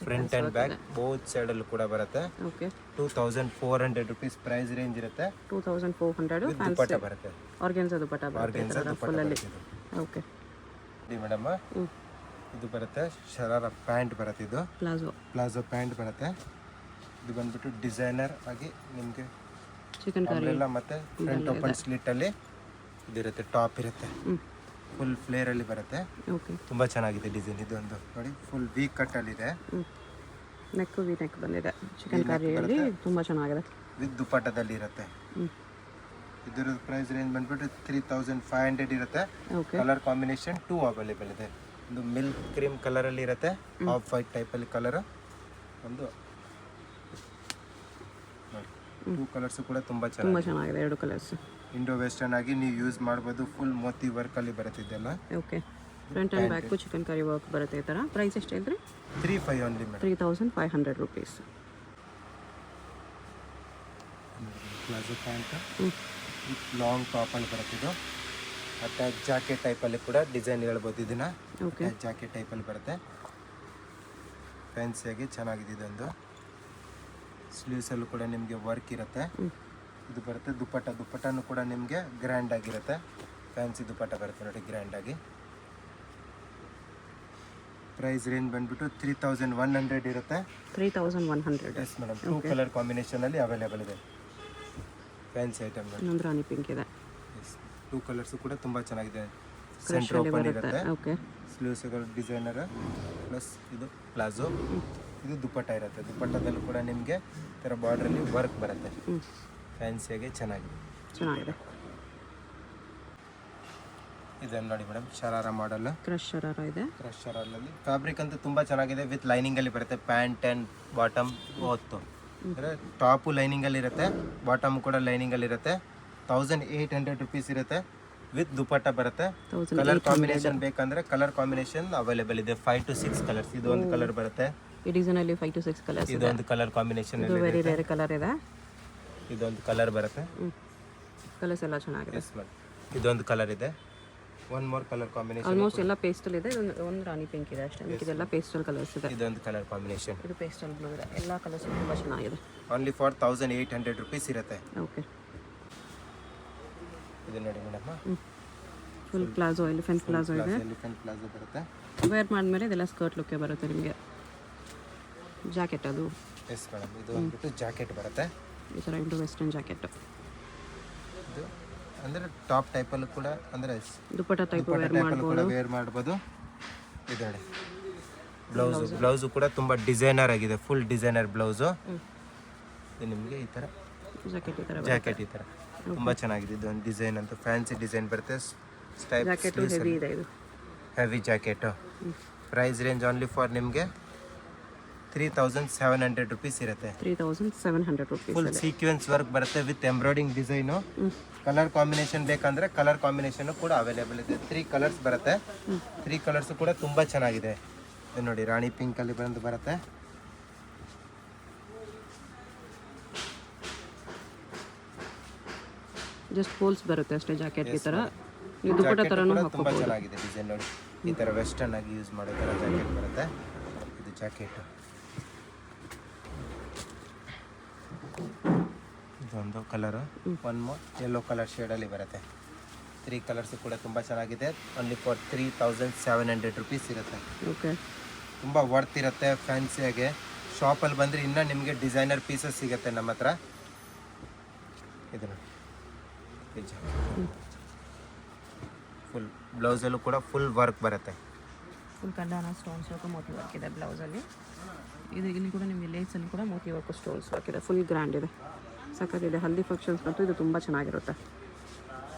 ಫ್ರಂಟ್ ಆ್ಯಂಡ್ ಬ್ಯಾಕ್ ಬೋತ್ ಸೈಡಲ್ಲೂ ಕೂಡ ಬರುತ್ತೆ. 2400 ರುಪೀಸ್ ಪ್ರೈಸ್ ರೇಂಜ್ ಇರುತ್ತೆ. 2400. ದುಪ್ಪಟ್ಟ ಬರುತ್ತೆ, ಆರ್ಗೆನ್ಸಾ ದುಪ್ಪಟ್ಟ ಬರುತ್ತೆ. ಓಕೆ ಮೇಡಮ್, ಇದು ಬರುತ್ತೆ ಶರಾರ ಪ್ಯಾಂಟ್ ಬರುತ್ತೆ. ಇದು ಪ್ಲಾಜೋ ಪ್ಯಾಂಟ್ ಬರುತ್ತೆ. ಇದು ಬಂದ್ಬಿಟ್ಟು ಡಿಸೈನರ್ ಆಗಿ ನಿಮಗೆ ಚಿಕನ್ ಕರಿ ಮತ್ತೆ ಫ್ರಂಟ್ ಓಪನ್ ಸ್ಲಿಟ್ ಅಲ್ಲಿ ಇದಿರುತ್ತೆ. ಟಾಪ್ ಇರುತ್ತೆ, ಫುಲ್ ಫ್ಲೇರ್ ಅಲ್ಲಿ ಬರುತ್ತೆ. ಓಕೆ, ತುಂಬಾ ಚೆನ್ನಾಗಿದೆ ಡಿಸೈನ್. ಇದೊಂದು ನೋಡಿ ಫುಲ್ ವಿ ಕಟ್ ಅಲ್ಲಿ ಇದೆ. ನೆಕ್ ವಿ ನೆಕ್ ಬಂದಿದೆ. ಚಿಕನ್ ಕರಿಯಲ್ಲಿ ತುಂಬಾ ಚೆನ್ನಾಗಿದೆ. ವಿತ್ ದುಪ್ಪಟ್ಟದಲ್ಲಿ ಇರುತ್ತೆ. ಇದರ ಪ್ರೈಸ್ ರೇಂಜ್ ಬಂದ್ಬಿಟ್ಟು 3500 ಇರುತ್ತೆ. ಕಲರ್ ಕಾಂಬಿನೇಷನ್ 2 ಅವೈಲೇಬಲ್ ಇದೆ. ಒಂದು ಮಿಲ್ಕ್ ಕ್ರೀಮ್ ಕಲರ್ ಅಲ್ಲಿ ಇರುತ್ತೆ, ಆಫ್ ವೈಟ್ ಟೈಪ್ ಅಲ್ಲಿ ಕಲರ್. ಒಂದು 2 ಕಲರ್ಸ್ ಕೂಡ ತುಂಬಾ ಚೆನ್ನಾಗಿದೆ. 2 ಕಲರ್ಸ್. ಇಂಡೋ ವೆಸ್ಟರ್ನ್ ಆಗಿ ನೀವು ಯೂಸ್ ಮಾಡ್ಬೋದು. ಫುಲ್ ಮೋತಿ ವರ್ಕಲ್ಲಿ ಬರುತ್ತೆ ಇದೆಲ್ಲ. Okay, front and back chikankari work ಬರುತ್ತೆ ಈ ಥರ. ಪ್ರೈಸ್ ಎಷ್ಟು ಹೇಳಿದ್ರಿ? 3,500 only madam. 3,500 rupees. Palazzo pant long ಟಾಪಲ್ಲಿ ಬರುತ್ತೆ ಇದು. ಅಟ್ಯಾಚ್ ಜಾಕೆಟ್ ಟೈಪಲ್ಲಿ ಕೂಡ ಡಿಸೈನ್ ಹೇಳ್ಬೋದು ಇದನ್ನ. ಓಕೆ, ಜಾಕೆಟ್ ಟೈಪಲ್ಲಿ ಬರುತ್ತೆ, ಫ್ಯಾನ್ಸಿಯಾಗಿ ಚೆನ್ನಾಗಿದೆ ಇದೊಂದು. ಸ್ಲೀವ್ಸಲ್ಲೂ ಕೂಡ ನಿಮಗೆ ವರ್ಕ್ ಇರುತ್ತೆ. ಇದು ಬರುತ್ತೆ ದುಪ್ಪಟ್ಟನೂ ಕೂಡ ನಿಮಗೆ ಗ್ರ್ಯಾಂಡ್ ಆಗಿರುತ್ತೆ. ಫ್ಯಾನ್ಸಿ ದುಪ್ಪಟ್ಟ ಬರುತ್ತೆ ನೋಡಿ, ಗ್ರ್ಯಾಂಡ್ ಆಗಿ. ಪ್ರೈಸ್ ರೇಂಜ್ ಬಂದ್ಬಿಟ್ಟು 3,100 ಇರುತ್ತೆ. 3,100. Yes madam. 2 ಕಲರ್ ಕಾಂಬಿನೇಷನಲ್ಲಿ ಅವೈಲೇಬಲ್ ಇದೆ ಫ್ಯಾನ್ಸಿ ಐಟಮ್. ಇನ್ನೊಂದು ರಾಣಿ ಪಿಂಕ್ ಇದೆ. ಎಸ್, 2 ಕಲರ್ಸು ಕೂಡ ತುಂಬ ಚೆನ್ನಾಗಿದೆ. ಕ್ರಶ್ ಸೆಂಟರ್ ಅಲ್ಲಿ ಓಪನ್ ಬರುತ್ತೆ. ಇರುತ್ತೆ. ಓಕೆ, ಸ್ಲೀವ್ಸ್ಗಳು ಡಿಸೈನರ್ ಪ್ಲಸ್ ಇದು ಪ್ಲಾಜೋ. ಇದು ದುಪ್ಪಟ್ಟ ಇರುತ್ತೆ. ದುಪ್ಪಟ್ಟದಲ್ಲೂ ಕೂಡ ನಿಮಗೆ ಈ ಥರ ಬಾರ್ಡ್ರಲ್ಲಿ ವರ್ಕ್ ಬರುತ್ತೆ. ಫ್ಯಾನ್ಸಿಯಾಗಿ ಚೆನ್ನಾಗಿದೆ. ಇದನ್ನು ನೋಡಿ ಮೇಡಮ್, ಶರಾರ ಮಾಡಲ್. ಕ್ರಶ್ ಶರಾರ ಇದೆ. ಕ್ರಶ್ ಶರಾರಲ್ಲಿ ಫ್ಯಾಬ್ರಿಕ್ ಅಂತೂ ತುಂಬ ಚೆನ್ನಾಗಿದೆ. ವಿತ್ ಲೈನಿಂಗಲ್ಲಿ ಬರುತ್ತೆ. ಪ್ಯಾಂಟ್ ಆ್ಯಂಡ್ ಬಾಟಮ್ ಓತ್ತು ಅಂದರೆ ಟಾಪು ಲೈನಿಂಗಲ್ಲಿ ಇರುತ್ತೆ, ಬಾಟಮ್ ಕೂಡ ಲೈನಿಂಗಲ್ಲಿ ಇರುತ್ತೆ. 1,800 rupees ಇರುತ್ತೆ. ವಿತ್ ದುಪ್ಪಟ್ಟ ಬರುತ್ತೆ. ಕಲರ್ ಕಾಂಬಿನೇಷನ್ ಬೇಕಂದ್ರೆ ಕಲರ್ ಕಾಂಬಿನೇಷನ್ ಅವೈಲೇಬಲ್ ಇದೆ. 5 to 6 ಕಲರ್ಸ್. ಇದು ಒಂದು ಕಲರ್ ಬರುತ್ತೆ. ಈ ಡಿಸೈನಲ್ಲಿ 5 to 6 ಕಲರ್ಸ್. ಇದೊಂದು ಕಲರ್ ಕಾಂಬಿನೇಷನ್ ಇದು ವೆರಿ ರೇರ್ ಕಲರ್ ಇದೆ. ಇದೊಂದು ಕಲರ್ ಬರುತ್ತೆ. ಕಲರ್ಸ್ ಎಲ್ಲ ಚೆನ್ನಾಗಿದೆ. Yes madam. ಇದೊಂದು ಕಲರ್ ಇದೆ. One more colour combination. Almost ಎಲ್ಲ ಪೇಸ್ಟಲ್ ಇದೆ. ಒಂದು ರಾಣಿ ಪಿಂಕ್ ಇದೆ ಅಷ್ಟೇ. ಇದೆಲ್ಲ ಪೇಸ್ಟಲ್ ಕಲರ್ಸ್ ಇದೆ. ಇದೊಂದು ಕಲರ್ ಕಾಂಬಿನೇಷನ್. ಇದು ಪೇಸ್ಟಲ್ ಬ್ಲೂ ಇದೆ. ಎಲ್ಲ ಕಲರ್ಸ್ ತುಂಬ ಚೆನ್ನಾಗಿದೆ. ಓನ್ಲಿ ಫಾರ್ 1,800 rupees ಇರುತ್ತೆ. ಓಕೆ, ಇದು ನೋಡಿ madam, full palazzo, elephant palazzo ಇದೆ. ಎಲಿಫೆಂಟ್ ಪ್ಲಾಜೋ ಬರುತ್ತೆ. ವೇರ್ ಮಾಡಿದ್ಮೇಲೆ ಇದೆಲ್ಲ ಸ್ಕರ್ಟ್ ಲುಕ್ಕೆ ಬರುತ್ತೆ ನಿಮಗೆ. ಜಾಕೆಟ್ ಅದು. Yes madam. ಇದು ಬಂದ್ಬಿಟ್ಟು ಜಾಕೆಟ್ ಬರುತ್ತೆ. ಈ ಥರ ಇಂಡೋ ವೆಸ್ಟರ್ನ್ ಜಾಕೆಟ್. ಇದು ಅಂದರೆ ಟಾಪ್ ಟೈಪಲ್ಲೂ ಕೂಡ ಅಂದರೆ ದುಪ್ಪಟ್ಟ ಟೈಪ್ ವೇರ್ ಟೈಪಲ್ಲೂ ಕೂಡ ವೇರ್ ಮಾಡ್ಬೋದು. ಇದು ನೋಡಿ ಬ್ಲೌಸು ಕೂಡ ತುಂಬ ಡಿಸೈನರ್ ಆಗಿದೆ. Full designer blouse. ಇದು ನಿಮಗೆ ಈ ಥರ ಜಾಕೆಟ್ ಈ ಥರ ಜಾಕೆಟ್ ಈ ಥರ ತುಂಬ ಚೆನ್ನಾಗಿದೆ. ಇದು ಒಂದು ಡಿಸೈನ್ ಅಂತ ಫ್ಯಾನ್ಸಿ ಡಿಸೈನ್ ಬರುತ್ತೆ. ಜಾಕೆಟ್ ಹೆವಿ ಇದೆ. ಇದು heavy jacket. Price range only for ನಿಮಗೆ 3,700 rupees ಇರುತ್ತೆ. 3,700 rupees. ಫುಲ್ ಸೀಕ್ವೆನ್ಸ್ ವರ್ಕ್ ಬರುತ್ತೆ with embroidery design. Colour combination ಬೇಕಂದ್ರೆ ಕಲರ್ ಕಾಂಬಿನೇಷನ್ ಕೂಡ ಅವೈಲೇಬಲ್ ಇದೆ. 3 ಕಲರ್ಸ್ ಬರುತ್ತೆ. 3 ಕಲರ್ಸ್ ಕೂಡ ತುಂಬ ಚೆನ್ನಾಗಿದೆ. ಇದು ನೋಡಿ, ರಾಣಿ ಪಿಂಕ್ ಅಲ್ಲಿ ಬಂದು ಬರುತ್ತೆ. ಜಸ್ಟ್ ಹೋಲ್ಸ್ ಬರುತ್ತೆ ಅಷ್ಟೇ ಜಾಕೆಟ್ ಈ ಥರ. ನೀವು ದುಪ್ಪಟ್ಟ ಥರನೂ ತುಂಬ ಹಾಕೋಬಹುದು. ಚೆನ್ನಾಗಿದೆ ಡಿಸೈನ್ ನೋಡಿ. ಈ ಥರ ವೆಸ್ಟರ್ನ್ ಆಗಿ ಯೂಸ್ ಮಾಡೋ ಥರ ಜಾಕೆಟ್ ಬರುತ್ತೆ. ಇದು ಜಾಕೆಟ್. ಇದೊಂದು colour. One more yellow colour ಶೇಡಲ್ಲಿ ಬರುತ್ತೆ. 3 ಕಲರ್ಸು ಕೂಡ ತುಂಬ ಚೆನ್ನಾಗಿದೆ. ಓನ್ಲಿ ಫಾರ್ 3,700 rupees ಇರುತ್ತೆ. ಓಕೆ, ತುಂಬ ವರ್ತ್ ಇರುತ್ತೆ ಫ್ಯಾನ್ಸಿಯಾಗೆ. ಶಾಪಲ್ಲಿ ಬಂದರೆ ಇನ್ನೂ ನಿಮಗೆ ಡಿಸೈನರ್ ಪೀಸಸ್ ಸಿಗುತ್ತೆ ನಮ್ಮ ಹತ್ರ. ಇದು ನೋಡಿ, ಫುಲ್ ಬ್ಲೌಸಲ್ಲೂ ಕೂಡ ಫುಲ್ ವರ್ಕ್ ಬರುತ್ತೆ. ಫುಲ್ ಕಡ್ಡಾನ ಸ್ಟೋನ್ಸ್ ವರ್ಕ್, ಮೋತಿ ವರ್ಕ್ ಇದೆ ಬ್ಲೌಸಲ್ಲಿ. ಇಲ್ಲಿ ಕೂಡ ನಿಮಗೆ ಲೇಸಲ್ಲಿ ಕೂಡ ಮೋತಿ ವರ್ಕ್, ಸ್ಟೋನ್ಸ್ ವರ್ಕ್ ಇದೆ. ಫುಲ್ ಗ್ರ್ಯಾಂಡ್ ಇದೆ, ಸಕ್ಕತ್ತಿದೆ. ಹಲ್ದಿ ಫಂಕ್ಷನ್ಸ್ಗಂತೂ ಇದು ತುಂಬ ಚೆನ್ನಾಗಿರುತ್ತೆ.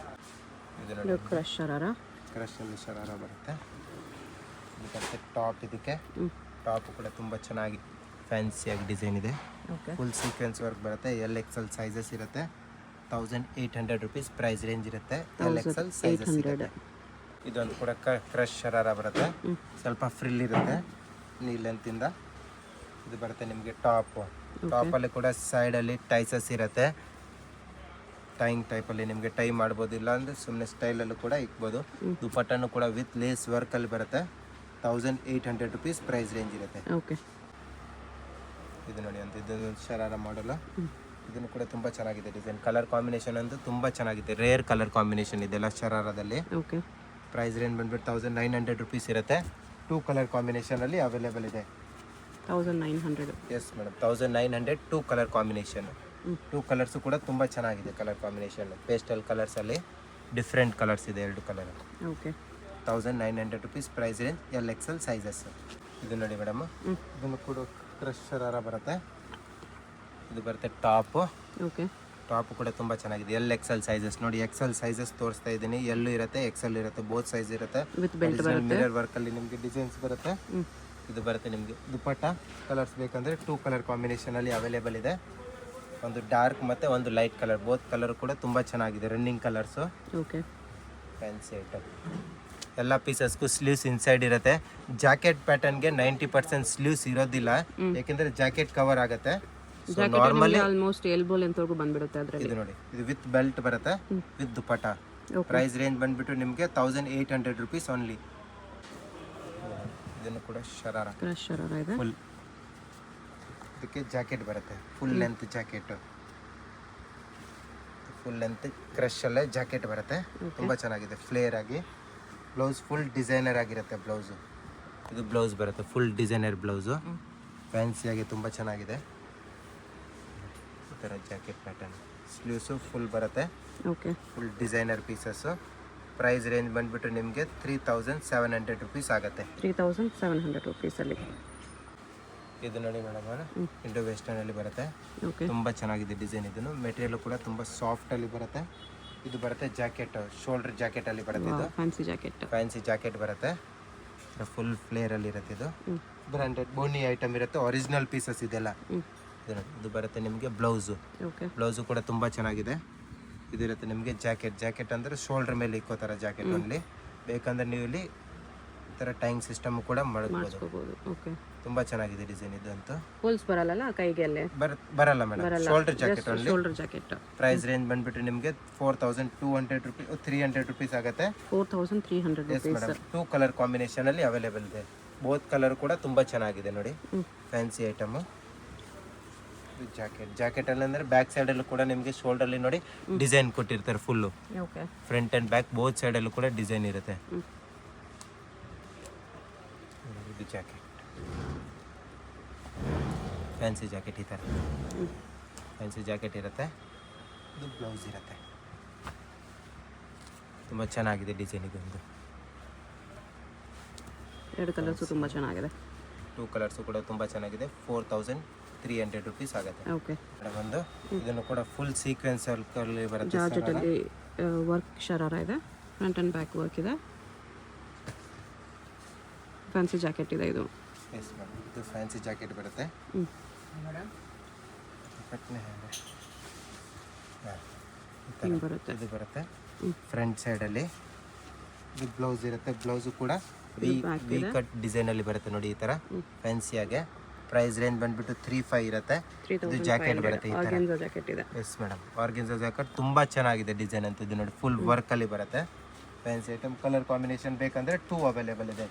ಇದು ಕ್ರಶ್ ಶರಾರ. ಕ್ರಶಲ್ಲಿ ಶರಾರ ಬರುತ್ತೆ. ಇದಕ್ಕೆ ಟಾಪ್. ಇದಕ್ಕೆ ಟಾಪ್ ಕೂಡ ತುಂಬ ಚೆನ್ನಾಗಿ ಫ್ಯಾನ್ಸಿಯಾಗಿ ಡಿಸೈನ್ ಇದೆ. ಓಕೆ, ಫುಲ್ ಸೀಕ್ವೆನ್ಸ್ ವರ್ಕ್ ಬರುತ್ತೆ. LXL ಸೈಜಸ್ ಇರುತ್ತೆ. 1,800 rupees ಪ್ರೈಸ್ ರೇಂಜ್ ಇರುತ್ತೆ. LXL ಸೈಜಸ್ ಇರುತ್ತೆ. ಇದೊಂದು ಕೂಡ ಕ್ರಶ್ ಶರಾರ ಬರುತ್ತೆ. ಸ್ವಲ್ಪ ಫ್ರಿಲ್ ಇರುತ್ತೆ ನೀ ಲೆಂತಿಂದ. ಇದು ಬರುತ್ತೆ ನಿಮಗೆ ಟಾಪು. ಟಾಪಲ್ಲಿ ಕೂಡ ಸೈಡಲ್ಲಿ ಟೈಸಸ್ ಇರುತ್ತೆ. ಟೈಂಗ್ ಟೈಪಲ್ಲಿ ನಿಮಗೆ ಟೈ ಮಾಡ್ಬೋದು, ಇಲ್ಲ ಅಂದರೆ ಸುಮ್ಮನೆ ಸ್ಟೈಲಲ್ಲೂ ಕೂಡ ಇಕ್ಬೋದು. ದುಪ್ಪಟ್ಟನು ಕೂಡ ವಿತ್ ಲೇಸ್ ವರ್ಕಲ್ಲಿ ಬರುತ್ತೆ. 1,800 rupees ಪ್ರೈಸ್ ರೇಂಜ್ ಇರುತ್ತೆ. ಓಕೆ, ಇದು ನೋಡಿ ಅಂತ ಇದೊಂದು ಶರಾರ ಮಾಡಲು. ಇದನ್ನು ಕೂಡ ತುಂಬ ಚೆನ್ನಾಗಿದೆ ಡಿಸೈನ್. ಕಲರ್ ಕಾಂಬಿನೇಷನ್ ಅಂತೂ ತುಂಬ ಚೆನ್ನಾಗಿದೆ. ರೇರ್ ಕಲರ್ ಕಾಂಬಿನೇಷನ್ ಇದೆಲ್ಲ ಶರಾರದಲ್ಲಿ. ಓಕೆ, ಪ್ರೈಸ್ ರೇಂಜ್ ಬಂದ್ಬಿಟ್ಟು 1,900 rupees ಇರುತ್ತೆ. 2 ಕಲರ್ ಕಾಂಬಿನೇಷನಲ್ಲಿ ಅವೈಲೇಬಲ್ ಇದೆ. 1,900. Yes madam, 1,900. 2 colour combination. 2 colours ಕೂಡ ತುಂಬ ಚೆನ್ನಾಗಿದೆ ಕಲರ್ ಕಾಂಬಿನೇಷನ್. ಪೇಸ್ಟಲ್ ಕಲರ್ಸಲ್ಲಿ ಡಿಫ್ರೆಂಟ್ ಕಲರ್ಸ್ ಇದೆ, 2 colour. Okay, 1,900 rupees price range. LXL sizes. ಇದು ನೋಡಿ ಮೇಡಮ್, ಇದನ್ನು ಕೂಡ ಕ್ರಶ್ ಶರಾರ ಬರುತ್ತೆ. ಇದು ಬರುತ್ತೆ ಟಾಪು. ಓಕೆ, ಟಾಪ್ ಕೂಡ ತುಂಬ ಚೆನ್ನಾಗಿದೆ. LXL ಸೈಜಸ್ ನೋಡಿ. XL ಸೈಜಸ್ ತೋರಿಸ್ತಾ ಇದ್ದೀನಿ. ಎಲ್ಲೂ ಇರುತ್ತೆ, XL ಇರುತ್ತೆ, ಬೋತ್ ಸೈಜ್ ಇರುತ್ತೆ. ವಿತ್ ಬೆಲ್ಟ್ ಬರುತ್ತೆ. ಮಿರರ್ ವರ್ಕಲ್ಲಿ ನಿಮಗೆ ಡಿಸೈನ್ಸ್ ಬರುತ್ತೆ. ಇದು ಬರುತ್ತೆ ನಿಮಗೆ ದುಪ್ಪಟ್ಟ. ಕಲರ್ಸ್ ಬೇಕಂದರೆ 2 ಕಲರ್ ಕಾಂಬಿನೇಷನಲ್ಲಿ ಅವೈಲೇಬಲ್ ಇದೆ. ಒಂದು ಡಾರ್ಕ್ ಮತ್ತು ಒಂದು ಲೈಟ್ ಕಲರ್, ಬೋತ್ ಕಲರ್ ಕೂಡ ತುಂಬ ಚೆನ್ನಾಗಿದೆ, running colours. Okay. Fancy item. ಎಲ್ಲ ಪೀಸಸ್ಗೂ ಸ್ಲೀವ್ಸ್ ಇನ್ಸೈಡ್ ಇರುತ್ತೆ. ಜಾಕೆಟ್ ಪ್ಯಾಟರ್ನ್ಗೆ 90% ಸ್ಲೀವ್ಸ್ ಇರೋದಿಲ್ಲ, ಯಾಕೆಂದರೆ ಜಾಕೆಟ್ ಕವರ್ ಆಗುತ್ತೆ. ನಾರ್ಮಲಿ ಆಲ್ಮೋಸ್ಟ್ ಎಲ್ಬೋ ಲೆಂತ್ವರೆಗೂ ಬಂದ್ಬಿಡುತ್ತೆ ಅದರಲ್ಲಿ. ಇದು ನೋಡಿ, ಇದು ವಿತ್ ಬೆಲ್ಟ್ ಬರುತ್ತೆ, ವಿತ್ ದುಪಟ್ಟ. ಪ್ರೈಸ್ ರೇಂಜ್ ಬಂದ್ಬಿಟ್ಟು ನಿಮಗೆ 1800 ರುಪೀಸ್ ಓನ್ಲಿ. ಇದನ್ನು ಕೂಡ ಶರಾರ ಇದೆ. ಫುಲ್ ಇದಕ್ಕೆ ಜಾಕೆಟ್ ಬರುತ್ತೆ, full length jacket, full length crush ಅಲ್ಲೇ ಜಾಕೆಟ್ ಬರುತ್ತೆ. ತುಂಬ ಚೆನ್ನಾಗಿದೆ, ಫ್ಲೇರ್ ಆಗಿ. ಬ್ಲೌಸ್ ಫುಲ್ ಡಿಸೈನರ್ ಆಗಿರುತ್ತೆ ಬ್ಲೌಸು. ಇದು ಬ್ಲೌಸ್ ಬರುತ್ತೆ, ಫುಲ್ ಡಿಸೈನರ್ ಬ್ಲೌಸು, ಫ್ಯಾನ್ಸಿಯಾಗಿ ತುಂಬ ಚೆನ್ನಾಗಿದೆ. ಈ ಥರ ಜಾಕೆಟ್ ಪ್ಯಾಟರ್ನ್, ಸ್ಲೀವ್ಸು ಫುಲ್ ಬರುತ್ತೆ. Okay. Full designer pieces. Price range ಬಂದ್ಬಿಟ್ಟು ನಿಮಗೆ 3700 ರುಪೀಸ್ ಆಗುತ್ತೆ. 3700 ರುಪೀಸಲ್ಲಿ. ಇದು ನೋಡಿ ಮೇಡಮ್, ಇಂಡೋ ವೆಸ್ಟರ್ನಲ್ಲಿ ಬರುತ್ತೆ. ಓಕೆ. ತುಂಬ ಚೆನ್ನಾಗಿದೆ ಡಿಸೈನ್. ಇದನ್ನು ಮೆಟೀರಿಯಲ್ ಕೂಡ ತುಂಬ ಸಾಫ್ಟಲ್ಲಿ ಬರುತ್ತೆ. ಇದು ಬರುತ್ತೆ ಜಾಕೆಟ್, ಶೋಲ್ಡರ್ ಜಾಕೆಟಲ್ಲಿ ಬರುತ್ತೆ. ಇದು ಫ್ಯಾನ್ಸಿ ಜಾಕೆಟ್ ಬರುತ್ತೆ, ಫುಲ್ ಫ್ಲೇರಲ್ಲಿ ಇರುತ್ತೆ. ಇದು ಬ್ರ್ಯಾಂಡೆಡ್ ಬೋನಿ ಐಟಮ್ ಇರುತ್ತೆ, ಒರಿಜಿನಲ್ ಪೀಸಸ್ ಇದೆಲ್ಲ. ಇದು ಬರುತ್ತೆ ನಿಮಗೆ ಬ್ಲೌಸು. ಬ್ಲೌಸು ಕೂಡ ತುಂಬ ಚೆನ್ನಾಗಿದೆ. ಇದಿರುತ್ತೆ ನಿಮಗೆ ಜಾಕೆಟ್ ಅಂದರೆ ಶೋಲ್ಡರ್ ಮೇಲೆ ಇಕ್ಕೋತಾರೆ ಜಾಕೆಟ್ ಓನ್ಲಿ. ಬೇಕಂದ್ರೆ ನೀವು ಇಲ್ಲಿ ಈ ಥರ ಟೈಂಗ್ ಸಿಸ್ಟಮ್ ಕೂಡ ಮಾಡ್ಕೋಬೋದು. ತುಂಬ ಚೆನ್ನಾಗಿದೆ ಡಿಸೈನ್. ಇದು ಅಂತೂ ಹೋಲ್ಸ್ ಬರಲ್ಲ ಕೈಗೆ, ಬರಲ್ಲ madam, shoulder jacket only. Shoulder jacket. Price range ಬಂದ್ಬಿಟ್ಟು ನಿಮಗೆ 4200 ರುಪೀಸ್, 300 ರುಪೀಸ್ ಆಗುತ್ತೆ. 4300 ರುಪೀಸ್. 2 ಕಲರ್ ಕಾಂಬಿನೇಷನ್ ಅಲ್ಲಿ ಅವೈಲೇಬಲ್ ಇದೆ. ಬೋತ್ ಕಲರ್ ಕೂಡ ತುಂಬ ಚೆನ್ನಾಗಿದೆ ನೋಡಿ, ಫ್ಯಾನ್ಸಿ ಐಟಮು. ಜಾಕೆಟ್ ಅಲ್ಲಿ ಅಂದ್ರೆ ಬ್ಯಾಕ್ ಸೈಡ್ ಅಲ್ಲೂ ಕೂಡ ನಿಮಗೆ ಶೋಲ್ಡರ್ ಅಲ್ಲಿ ನೋಡಿ ಡಿಸೈನ್ ಕೊಟ್ಟಿರ್ತಾರೆ full. Front and back both side ಅಲ್ಲೂ ಕೂಡ ಡಿಸೈನ್ ಇರುತ್ತೆ. ಇದು ಜಾಕೆಟ್, ಫ್ಯಾನ್ಸಿ ಜಾಕೆಟ್. ಈ ಥರ ಫ್ಯಾನ್ಸಿ ಜಾಕೆಟ್ ಇರುತ್ತೆ. ಇದು ಬ್ಲೌಸ್ ಇರುತ್ತೆ. ತುಂಬ ಚೆನ್ನಾಗಿದೆ ಡಿಸೈನ್. ಇದೊಂದು 2 ಕಲರ್ಸು ತುಂಬ ಚೆನ್ನಾಗಿದೆ. 2 ಕಲರ್ಸು ಕೂಡ ತುಂಬ ಚೆನ್ನಾಗಿದೆ. 4300 ರುಪೀಸ್ ಆಗುತ್ತೆ. ಓಕೆ. ಒಂದು ಇದನ್ನು ಕೂಡ ಫುಲ್ ಸೀಕ್ವೆನ್ಸ್ ಅಲ್ಲಿ ಬರುತ್ತೆ. ಜಾರ್ಜೆಟಲ್ಲಿ ವರ್ಕ್ ಶರಾರ ಇದೆ, ಫ್ರಂಟ್ ಆ್ಯಂಡ್ ಬ್ಯಾಕ್ ವರ್ಕ್ ಇದೆ. ಫ್ಯಾನ್ಸಿ ಜಾಕೆಟ್ ಇದೆ ಇದು. ಎಸ್ ಮೇಡಮ್, ಇದು ಫ್ಯಾನ್ಸಿ ಜಾಕೆಟ್ ಬರುತ್ತೆ. ಬರುತ್ತೆ. ಇದು ಬರುತ್ತೆ ಫ್ರಂಟ್ ಸೈಡಲ್ಲಿ. ಇದು ಬ್ಲೌಸ್ ಇರುತ್ತೆ. ಬ್ಲೌಸು ಕೂಡ ವಿ ಕಟ್ ಡಿಸೈನಲ್ಲಿ ಬರುತ್ತೆ ನೋಡಿ, ಈ ಥರ ಫ್ಯಾನ್ಸಿಯಾಗೆ. ಪ್ರೈಸ್ ರೇಂಜ್ ಬಂದ್ಬಿಟ್ಟು 3500 ಇರುತ್ತೆ. ಇದು ಜಾಕೆಟ್ ಬರುತ್ತೆ ಈ ಥರ. ಜಾಕೆಟ್ ಇದೆ. ಎಸ್ ಮೇಡಮ್, ಆರ್ಗೆನ್ಸಾ ಜಾಕೆಟ್ ತುಂಬ ಚೆನ್ನಾಗಿದೆ ಡಿಸೈನ್ ಅಂತ. ಇದು ನೋಡಿ ಫುಲ್ ವರ್ಕಲ್ಲಿ ಬರುತ್ತೆ, ಫ್ಯಾನ್ಸಿ ಐಟಮ್. ಕಲರ್ ಕಾಂಬಿನೇಷನ್ ಬೇಕಂದರೆ 2 ಅವೈಲೇಬಲ್ ಇದೆ.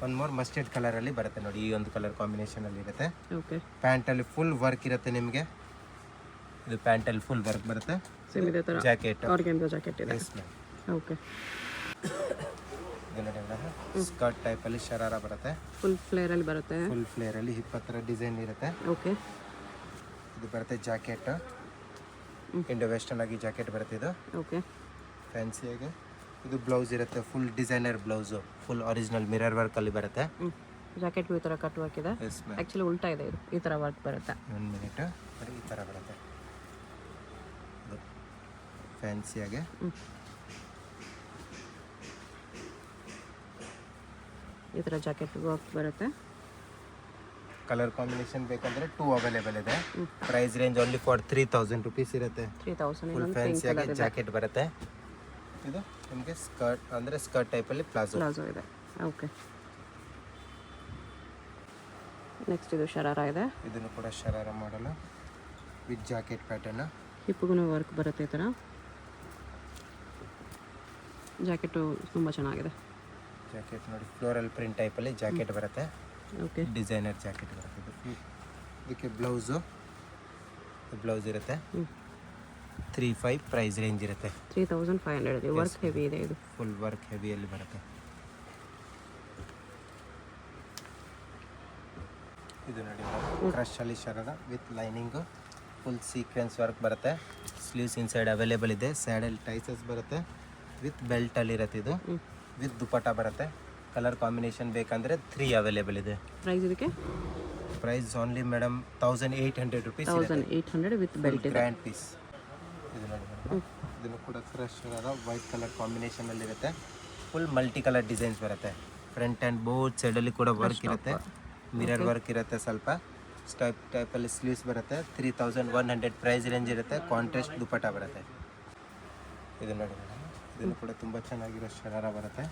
ಒಂದು ಮೋರ್ ಮಸ್ಟರ್ಡ್ ಕಲರಲ್ಲಿ ಬರುತ್ತೆ ನೋಡಿ, ಈ ಒಂದು ಕಲರ್ ಕಾಂಬಿನೇಷನಲ್ಲಿ ಇರುತ್ತೆ. ಓಕೆ. ಪ್ಯಾಂಟಲ್ಲಿ ಫುಲ್ ವರ್ಕ್ ಇರುತ್ತೆ ನಿಮಗೆ. ಇದು ಪ್ಯಾಂಟಲ್ಲಿ ಫುಲ್ ವರ್ಕ್ ಬರುತ್ತೆ. ಜಾಕೆಟ್ ಆರ್ಗೆನ್ಸಾ ಜಾಕೆಟ್ ಇದೆ. Yes ma'am. ಓಕೆ. ಇದು ನೋಡಿ ಮೇಡಮ್, ಸ್ಕರ್ಟ್ ಟೈಪಲ್ಲಿ ಶರಾರ ಬರುತ್ತೆ. ಫುಲ್ ಫ್ಲೇರಲ್ಲಿ ಬರುತ್ತೆ. ಫುಲ್ ಫ್ಲೇರಲ್ಲಿ ಹಿಪ್ ಹತ್ರ ಡಿಸೈನ್ ಇರುತ್ತೆ. ಓಕೆ. ಇದು ಬರುತ್ತೆ ಜಾಕೆಟ್, ಇಂಡೋ ವೆಸ್ಟರ್ನ್ ಆಗಿ ಜಾಕೆಟ್ ಬರುತ್ತೆ ಇದು. ಓಕೆ. ಫ್ಯಾನ್ಸಿಯಾಗಿ. ಇದು ಬ್ಲೌಸ್ ಇರುತ್ತೆ, full designer blouse, full original mirror ವರ್ಕಲ್ಲಿ ಬರುತ್ತೆ. ಜಾಕೆಟ್ಗೂ ಈ ಥರ ಕಟ್ ವರ್ಕ್ ಇದೆ. Yes ma'am. ಆ್ಯಕ್ಚುಲಿ ಉಲ್ಟಾ ಇದೆ, ಇದು ಈ ಥರ ವರ್ಕ್ ಬರುತ್ತೆ. 1 ಮಿನಿಟ್. ಈ ಥರ ಬರುತ್ತೆ ಇದು ಫ್ಯಾನ್ಸಿಯಾಗೆ. ಈ ಥರ ಜಾಕೆಟ್ ವರ್ಕ್ ಬರುತ್ತೆ. ಕಲರ್ ಕಾಂಬಿನೇಷನ್ ಬೇಕಂದ್ರೆ 2 ಅವೈಲೇಬಲ್ ಇದೆ. Price range only for 3000 rupees ಇರುತ್ತೆ. 3000. ಫುಲ್ ಫ್ಯಾನ್ಸಿಯಾಗಿ ಜಾಕೆಟ್ ಬರುತ್ತೆ. ಇದು ನಿಮಗೆ ಸ್ಕರ್ಟ್ ಅಂದರೆ ಸ್ಕರ್ಟ್ ಟೈಪಲ್ಲಿ ಪ್ಲಾಜೋ ಇದೆ. ಓಕೆ. ನೆಕ್ಸ್ಟ್ ಇದು ಶರಾರ ಇದೆ. ಇದನ್ನು ಕೂಡ ಶರಾರ ಮಾಡಲು ವಿತ್ ಜಾಕೆಟ್ ಪ್ಯಾಟರ್ನ್. ಹಿಪ್ಗೂ ವರ್ಕ್ ಬರುತ್ತೆ ಈ ಥರ. ಜಾಕೆಟು ತುಂಬ ಚೆನ್ನಾಗಿದೆ. ಜಾಕೆಟ್ ನೋಡಿ ಫ್ಲೋರಲ್ ಪ್ರಿಂಟ್ ಟೈಪಲ್ಲಿ ಜಾಕೆಟ್ ಬರುತ್ತೆ. ಓಕೆ. ಡಿಸೈನರ್ ಜಾಕೆಟ್ ಬರುತ್ತೆ. ಇದಕ್ಕೆ ಬ್ಲೌಸ್ ಇರುತ್ತೆ. 3500 ಪ್ರೈಸ್ ರೇಂಜ್ ಇರುತ್ತೆ. 3500. ವರ್ಕ್ ಹೆವಿ ಇದೆ ಇದು. ಫುಲ್ ವರ್ಕ್ ಹೆವಿಯಲ್ಲಿ ಬರುತ್ತೆ. ಇದು ನೋಡಿ ಕ್ರಶ್ ಅಲ್ಲಿ sharara with lining, full sequence work ಬರುತ್ತೆ. ಸ್ಲೀವ್ಸ್ ಇನ್ಸೈಡ್ ಅವೈಲೇಬಲ್ ಇದೆ. ಸೈಡಲ್ಲಿ ಟೈಸಸ್ ಬರುತ್ತೆ, ವಿತ್ ಬೆಲ್ಟಲ್ಲಿ ಇರುತ್ತೆ. ಇದು ವಿತ್ ದುಪಟ್ಟ ಬರುತ್ತೆ. ಕಲರ್ ಕಾಂಬಿನೇಷನ್ ಬೇಕಂದರೆ 3 ಅವೈಲೇಬಲ್ ಇದೆ. ಪ್ರೈಸ್ ಇದಕ್ಕೆ price only madam 1800 rupees. 1800 with belt ಇದೆ. Grand piece. ಇದು ನೋಡಿ ಮೇಡಮ್, ಇದನ್ನು ಕೂಡ ಕ್ರಶ್ ವೈಟ್ ಕಲರ್ ಕಾಂಬಿನೇಷನಲ್ಲಿ ಇರುತ್ತೆ. ಫುಲ್ ಮಲ್ಟಿ ಕಲರ್ ಡಿಸೈನ್ಸ್ ಬರುತ್ತೆ. ಫ್ರಂಟ್ ಆ್ಯಂಡ್ ಬೋತ್ ಸೈಡಲ್ಲಿ ಕೂಡ ವರ್ಕ್ ಇರುತ್ತೆ, ಮಿರರ್ ವರ್ಕ್ ಇರುತ್ತೆ ಸ್ವಲ್ಪ. ಟೈಪಲ್ಲಿ ಸ್ಲೀವ್ಸ್ ಬರುತ್ತೆ. 3100 ಪ್ರೈಸ್ ರೇಂಜ್ ಇರುತ್ತೆ. ಕಾಂಟ್ರಾಸ್ಟ್ ದುಪಟ್ಟ ಬರುತ್ತೆ. ಇದು ನೋಡಿ ಮೇಡಮ್, ಇದನ್ನು ಕೂಡ ತುಂಬ ಚೆನ್ನಾಗಿರೋ ಶರಾರ ಬರುತ್ತೆ.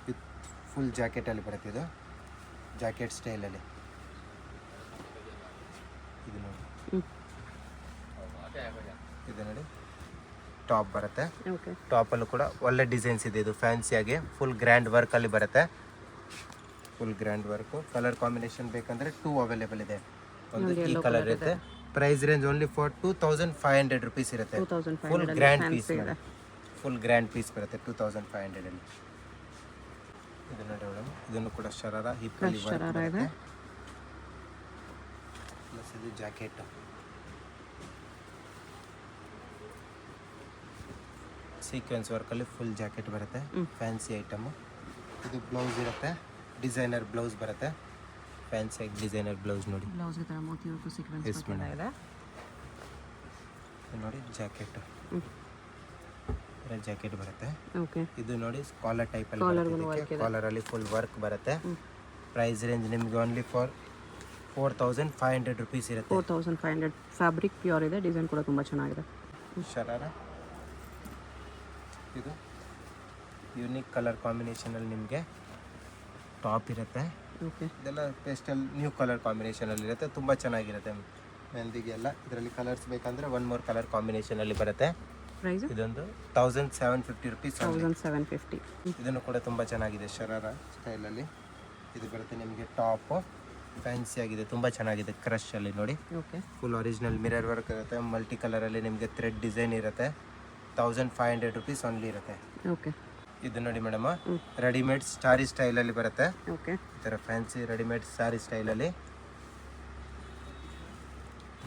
ವಿತ್ ಫುಲ್ ಜಾಕೆಟಲ್ಲಿ ಬರುತ್ತೆ. ಇದು ಜಾಕೆಟ್ ಸ್ಟೈಲಲ್ಲಿ. ಇದು ನೋಡಿ, ಇದು ನೋಡಿ ಟಾಪ್ ಬರುತ್ತೆ. ಓಕೆ, ಟಾಪಲ್ಲೂ ಕೂಡ ಒಳ್ಳೆ ಡಿಸೈನ್ಸ್ ಇದೆ. ಇದು ಫ್ಯಾನ್ಸಿಯಾಗಿ ಫುಲ್ ಗ್ರ್ಯಾಂಡ್ ವರ್ಕಲ್ಲಿ ಬರುತ್ತೆ. Full grand work. Colour combination ಬೇಕಂದರೆ 2 ಅವೈಲೇಬಲ್ ಇದೆ. ಒಂದು ಈ ಕಲರ್ ಇರುತ್ತೆ. Price range only for 2500 rupees ಇರುತ್ತೆ. Full grand piece, full grand piece ಬರುತ್ತೆ 2500 ಅಲ್ಲಿ. ಇದು ನೋಡಿ ಮೇಡಮ್, ಇದನ್ನು ಕೂಡ ಶರಾರ ಹಿಪ್ಪಲ್ಲಿ ವರ್ಕ್ ಬರುತ್ತೆ. ಪ್ಲಸ್ ಇದು ಜಾಕೆಟ್. ಸೀಕ್ವೆನ್ಸ್ ವರ್ಕಲ್ಲಿ ಫುಲ್ ಜಾಕೆಟ್ ಬರುತ್ತೆ. Fancy item. ಇದು ಬ್ಲೌಸ್ ಇರುತ್ತೆ. ಡಿಸೈನರ್ ಬ್ಲೌಸ್ ಬರುತ್ತೆ. ಫ್ಯಾನ್ಸಿ ಡಿಸೈನರ್ ಬ್ಲೌಸ್ ನೋಡಿ. ಬ್ಲೌಸ್ಗೆ ಥರ ಮೋತಿ ವರ್ಕು ಸೀಕ್ವೆನ್ಸ್ ಎಸ್ ಮೇಡಮ್. ಇದೆ. ನೋಡಿ ಜಾಕೆಟ್, ಜಾಕೆಟ್ ಬರುತ್ತೆ. ಓಕೆ, ಇದು ನೋಡಿ ಕಾಲರ್ ಟೈಪಲ್ಲಿ ಬರುತ್ತೆ. ಕಾಲರಲ್ಲಿ ಫುಲ್ ವರ್ಕ್ ಬರುತ್ತೆ. ಪ್ರೈಸ್ ರೇಂಜ್ ನಿಮಗೆ ಓನ್ಲಿ ಫಾರ್ 4500 ರುಪೀಸ್ ಇರುತ್ತೆ. 4500. ಫ್ಯಾಬ್ರಿಕ್ ಪ್ಯೂರ್ ಇದೆ. ಡಿಸೈನ್ ಕೂಡ ತುಂಬ ಚೆನ್ನಾಗಿದೆ. ಶರಾರ. ಇದು ಯೂನಿಕ್ ಕಲರ್ ಕಾಂಬಿನೇಷನಲ್ಲಿ ನಿಮಗೆ ಟಾಪ್ ಇರುತ್ತೆ. ಓಕೆ, ಇದೆಲ್ಲ ಪೇಸ್ಟಲ್ ನ್ಯೂ ಕಲರ್ ಕಾಂಬಿನೇಷನಲ್ಲಿ ಇರುತ್ತೆ. ತುಂಬ ಚೆನ್ನಾಗಿರುತ್ತೆ ಮೆಹಂದಿಗೆಲ್ಲ. ಇದರಲ್ಲಿ ಕಲರ್ಸ್ ಬೇಕಂದರೆ 1 more ಕಲರ್ ಕಾಂಬಿನೇಷನಲ್ಲಿ ಬರುತ್ತೆ. ಪ್ರೈಸ್ ಇದೊಂದು 1750 ರುಪೀಸ್. 1750. ಇದನ್ನು ಕೂಡ ತುಂಬ ಚೆನ್ನಾಗಿದೆ ಶರಾರ ಸ್ಟೈಲಲ್ಲಿ. ಇದು ಬರುತ್ತೆ ನಿಮಗೆ ಟಾಪು. ಫ್ಯಾನ್ಸಿ ಆಗಿದೆ, ತುಂಬ ಚೆನ್ನಾಗಿದೆ. ಕ್ರಶಲ್ಲಿ ನೋಡಿ, okay, full original mirror work ಇರುತ್ತೆ. ಮಲ್ಟಿ ಕಲರಲ್ಲಿ ನಿಮಗೆ ಥ್ರೆಡ್ ಡಿಸೈನ್ ಇರುತ್ತೆ. 1500 ರುಪೀಸ್ ಓನ್ಲಿ ಇರುತ್ತೆ. ಓಕೆ, ಇದು ನೋಡಿ ಮೇಡಮ್, ರೆಡಿಮೇಡ್ ಸ್ಟಾರಿ ಸ್ಟೈಲಲ್ಲಿ ಬರುತ್ತೆ. ಓಕೆ, ಈ ಥರ ಫ್ಯಾನ್ಸಿ ರೆಡಿಮೇಡ್ ಸ್ಟಾರಿ ಸ್ಟೈಲಲ್ಲಿ.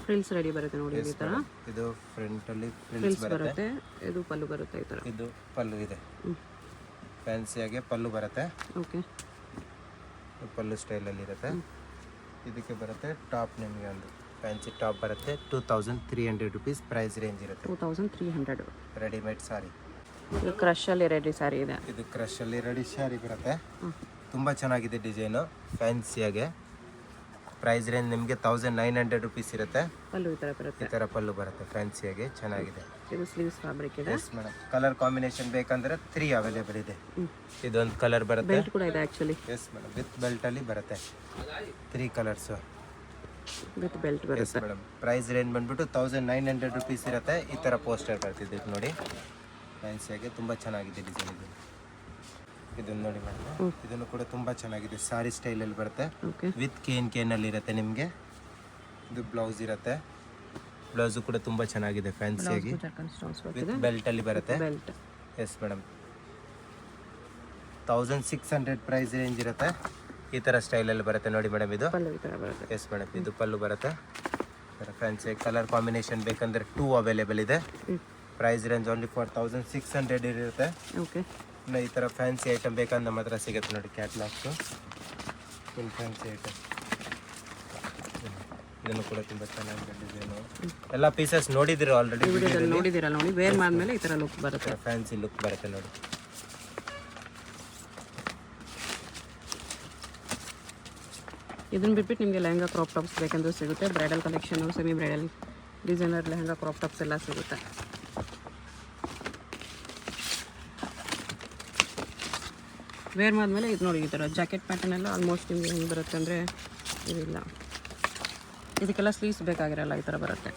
ಫ್ರಿಲ್ಸ್ ರೆಡಿ ಬರುತ್ತೆ ನೋಡಿ ಈ ಥರ. ಇದು ಫ್ರಂಟಲ್ಲಿ ಫ್ರಿಲ್ಸ್ ಫ್ರಿಲ್ಸ್ ಬರುತ್ತೆ. ಬರುತ್ತೆ. ಇದು ಪಲ್ಲು ಬರುತ್ತೆ ಈ ಥರ. ಇದು ಪಲ್ಲು ಇದೆ. ಫ್ಯಾನ್ಸಿಯಾಗೆ ಪಲ್ಲು ಬರುತ್ತೆ. ಓಕೆ, ಪಲ್ಲು ಸ್ಟೈಲಲ್ಲಿ ಇರುತ್ತೆ. ಇದಕ್ಕೆ ಬರುತ್ತೆ ಟಾಪ್. ನಿಮಗೆ ಒಂದು ಫ್ಯಾನ್ಸಿ ಟಾಪ್ ಬರುತ್ತೆ. 2300 ರುಪೀಸ್ ಪ್ರೈಸ್ ರೇಂಜ್ ಇರುತ್ತೆ. 2300. ರೆಡಿಮೇಡ್ ಸಾರಿ. ಇದು ಕ್ರಶಲ್ಲಿ ರೆಡಿ ಸ್ಯಾರಿ ಇದೆ. ಇದು ಕ್ರಶಲ್ಲಿ ರೆಡಿ ಸ್ಯಾರಿ ಬರುತ್ತೆ. ತುಂಬ ಚೆನ್ನಾಗಿದೆ ಡಿಸೈನು ಫ್ಯಾನ್ಸಿಯಾಗೆ. ಪ್ರೈಸ್ ರೇಂಜ್ ನಿಮಗೆ 1900 ರುಪೀಸ್ ಇರುತ್ತೆ. ಪಲ್ಲು ಈ ಥರ ಬರುತ್ತೆ. ಈ ಥರ ಪಲ್ಲು ಬರುತ್ತೆ ಫ್ಯಾನ್ಸಿಯಾಗೆ. ಚೆನ್ನಾಗಿದೆ. ಇದು ಸ್ಲೀವ್ಸ್ ಫ್ಯಾಬ್ರಿಕ್ ಇದೆ. Yes madam. ಕಲರ್ ಕಾಂಬಿನೇಷನ್ ಬೇಕಂದ್ರೆ 3 ಅವೈಲೇಬಲ್ ಇದೆ. ಇದೊಂದು ಕಲರ್ ಬರುತ್ತೆ. ಬೆಲ್ಟ್ ಕೂಡ ಇದೆ ಆ್ಯಕ್ಚುಲಿ. ಎಸ್ ಮೇಡಮ್, ವಿತ್ ಬೆಲ್ಟಲ್ಲಿ ಬರುತ್ತೆ. 3 ಕಲರ್ಸು ವಿತ್ ಬೆಲ್ಟ್ ಎಸ್ ಬರುತ್ತೆ. ಮೇಡಮ್. ಪ್ರೈಸ್ ರೇಂಜ್ ಬಂದ್ಬಿಟ್ಟು 1900 ರುಪೀಸ್ ಇರುತ್ತೆ. ಈ ಥರ ಪೋಸ್ಟರ್ ಬರ್ತಿದೆ ನೋಡಿ ಫ್ಯಾನ್ಸಿಯಾಗೆ. ತುಂಬ ಚೆನ್ನಾಗಿದೆ ಡಿಸೈನ್ ಇದು. ಇದನ್ನು ನೋಡಿ ಮೇಡಮ್, ಇದನ್ನು ಕೂಡ ತುಂಬ ಚೆನ್ನಾಗಿದೆ. ಸಾರಿ ಸ್ಟೈಲಲ್ಲಿ ಬರುತ್ತೆ. ಓಕೆ, ವಿತ್ ಕೇನಲ್ಲಿ ಇರುತ್ತೆ ನಿಮಗೆ. ಇದು ಬ್ಲೌಸ್ ಇರುತ್ತೆ. ಬ್ಲೌಸು ಕೂಡ ತುಂಬ ಚೆನ್ನಾಗಿದೆ ಫ್ಯಾನ್ಸಿಯಾಗಿ. ವಿತ್ ಬೆಲ್ಟಲ್ಲಿ ಬರುತ್ತೆ. Belt. Yes madam. 1600 price range ಇರುತ್ತೆ. ಈ ಥರ ಸ್ಟೈಲಲ್ಲಿ ಬರುತ್ತೆ ನೋಡಿ ಮೇಡಮ್. ಇದು ಪಲ್ಲು ಈ ಥರ ಬರುತ್ತೆ. Yes madam. ಇದು ಪಲ್ಲು ಬರುತ್ತೆ. ಫ್ಯಾನ್ಸಿ ಕಲರ್ ಕಾಂಬಿನೇಷನ್ ಬೇಕಂದ್ರೆ 2 ಅವೈಲೇಬಲ್ ಇದೆ. ಪ್ರೈಸ್ ರೇಂಜ್ ಓನ್ಲಿ ಫಾರ್ 1600 ಇರುತ್ತೆ. ಓಕೆ, ಇನ್ನು ಈ ಥರ ಫ್ಯಾನ್ಸಿ ಐಟಮ್ ಬೇಕಂದ್ರೆ ನಮ್ಮ ಹತ್ರ ಸಿಗುತ್ತೆ ನೋಡಿ. ಕ್ಯಾಟ್ಲಾಗ್ಸು ಫುಲ್ ಫ್ಯಾನ್ಸಿ ಐಟಮ್. ಇದನ್ನು ಕೂಡ ತುಂಬ ಚೆನ್ನಾಗಿದೆ ಡಿಸೈನು. ಎಲ್ಲ ಪೀಸಸ್ ನೋಡಿದ್ದೀರ ಆಲ್ರೆಡಿ. ವಿಡಿಯೋದಲ್ಲಿ ನೋಡಿದ್ದೀರಲ್ಲ ನೋಡಿ. ವೇರ್ ಮಾಡಿದ್ಮೇಲೆ ಈ ಥರ ಲುಕ್ ಬರುತ್ತೆ. ಫ್ಯಾನ್ಸಿ ಲುಕ್ ಬರುತ್ತೆ ನೋಡಿ. ಇದನ್ನು ಬಿಟ್ಬಿಟ್ಟು ನಿಮಗೆ ಲೆಹಂಗಾ ಕ್ರಾಪ್ ಟಾಪ್ಸ್ ಬೇಕೆಂದ್ರೂ ಸಿಗುತ್ತೆ. Bridal collection, semi bridal, designer lehenga crop tops ಎಲ್ಲ ಸಿಗುತ್ತೆ. ವೇರ್ ಮಾಡಿದ್ಮೇಲೆ ಇದು ನೋಡಿ ಈ ಥರ ಜಾಕೆಟ್ ಪ್ಯಾಟರ್ನ್ ಎಲ್ಲ ಆಲ್ಮೋಸ್ಟ್ ನಿಮಗೆ ಹೆಂಗೆ ಬರುತ್ತೆ ಅಂದರೆ ಇದಿಲ್ಲ. ಇದಕ್ಕೆಲ್ಲ ಸ್ಲೀವ್ಸ್ ಬೇಕಾಗಿರಲ್ಲ, ಈ ಥರ ಬರುತ್ತೆ.